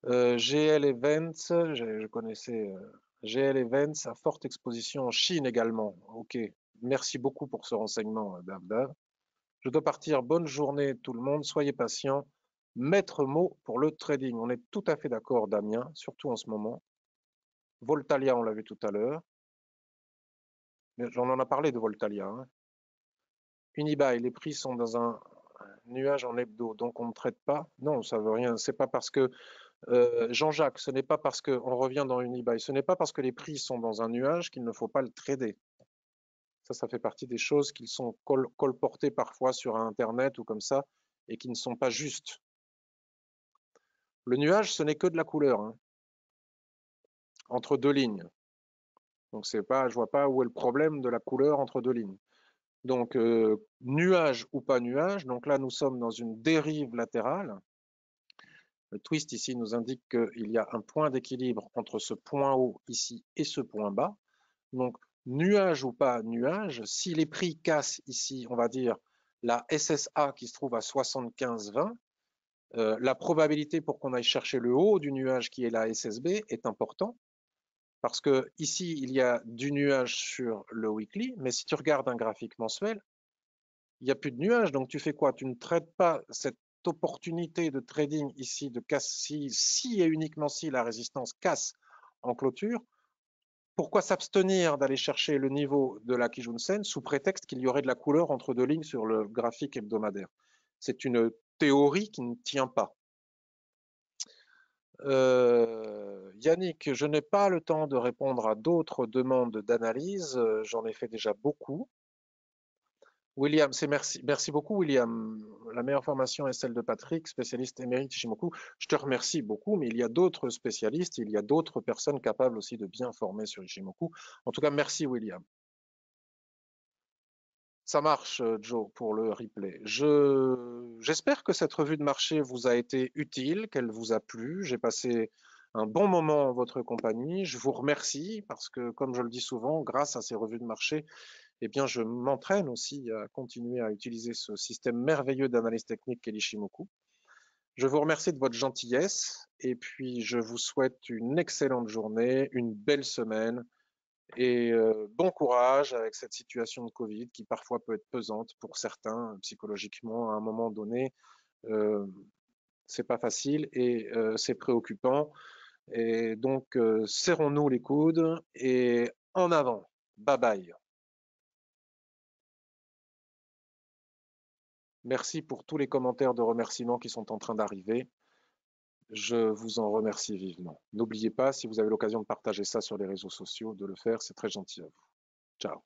GL Events, je connaissais GL Events à forte exposition en Chine également. Ok, merci beaucoup pour ce renseignement, Dave. Je dois partir. Bonne journée tout le monde. Soyez patients. Maître mot pour le trading. On est tout à fait d'accord, Damien, surtout en ce moment. Voltalia, on l'a vu tout à l'heure. On en a parlé de Voltalia. Hein. Unibail, les prix sont dans un nuage en hebdo, donc on ne traite pas. Non, ça veut rien. C'est pas parce que Jean-Jacques, ce n'est pas parce qu'on revient dans Unibail, ce n'est pas parce que les prix sont dans un nuage qu'il ne faut pas le trader. Ça fait partie des choses qui sont colportées parfois sur Internet ou comme ça et qui ne sont pas justes. Le nuage, ce n'est que de la couleur, hein, entre deux lignes. Donc c'est pas, je vois pas où est le problème de la couleur entre deux lignes. Donc nuage ou pas nuage, donc là nous sommes dans une dérive latérale. Le twist ici nous indique qu'il y a un point d'équilibre entre ce point haut ici et ce point bas. Donc, nuage ou pas nuage, si les prix cassent ici, on va dire la SSA qui se trouve à 75,20, la probabilité pour qu'on aille chercher le haut du nuage qui est la SSB est importante. Parce que ici, il y a du nuage sur le weekly, mais si tu regardes un graphique mensuel, il n'y a plus de nuages. Donc tu fais quoi? Tu ne traites pas cette opportunité de trading ici de casse si et uniquement si la résistance casse en clôture. Pourquoi s'abstenir d'aller chercher le niveau de la Kijun-sen sous prétexte qu'il y aurait de la couleur entre deux lignes sur le graphique hebdomadaire? C'est une théorie qui ne tient pas. Yannick, je n'ai pas le temps de répondre à d'autres demandes d'analyse. J'en ai fait déjà beaucoup. William, merci beaucoup, William. La meilleure formation est celle de Patrick, spécialiste émérite Ishimoku. Je te remercie beaucoup, mais il y a d'autres spécialistes, il y a d'autres personnes capables aussi de bien former sur Ishimoku. En tout cas, merci, William. Ça marche, Joe, pour le replay. J'espère que cette revue de marché vous a été utile, qu'elle vous a plu. J'ai passé un bon moment en votre compagnie. Je vous remercie parce que, comme je le dis souvent, grâce à ces revues de marché, eh bien, je m'entraîne aussi à continuer à utiliser ce système merveilleux d'analyse technique qu'est l'Ishimoku. Je vous remercie de votre gentillesse et puis je vous souhaite une excellente journée, une belle semaine et bon courage avec cette situation de Covid qui parfois peut être pesante pour certains psychologiquement à un moment donné. Euh, c'est pas facile et c'est préoccupant. Et donc, serrons-nous les coudes et en avant. Bye bye. Merci pour tous les commentaires de remerciements qui sont en train d'arriver. Je vous en remercie vivement. N'oubliez pas, si vous avez l'occasion de partager ça sur les réseaux sociaux, de le faire. C'est très gentil à vous. Ciao.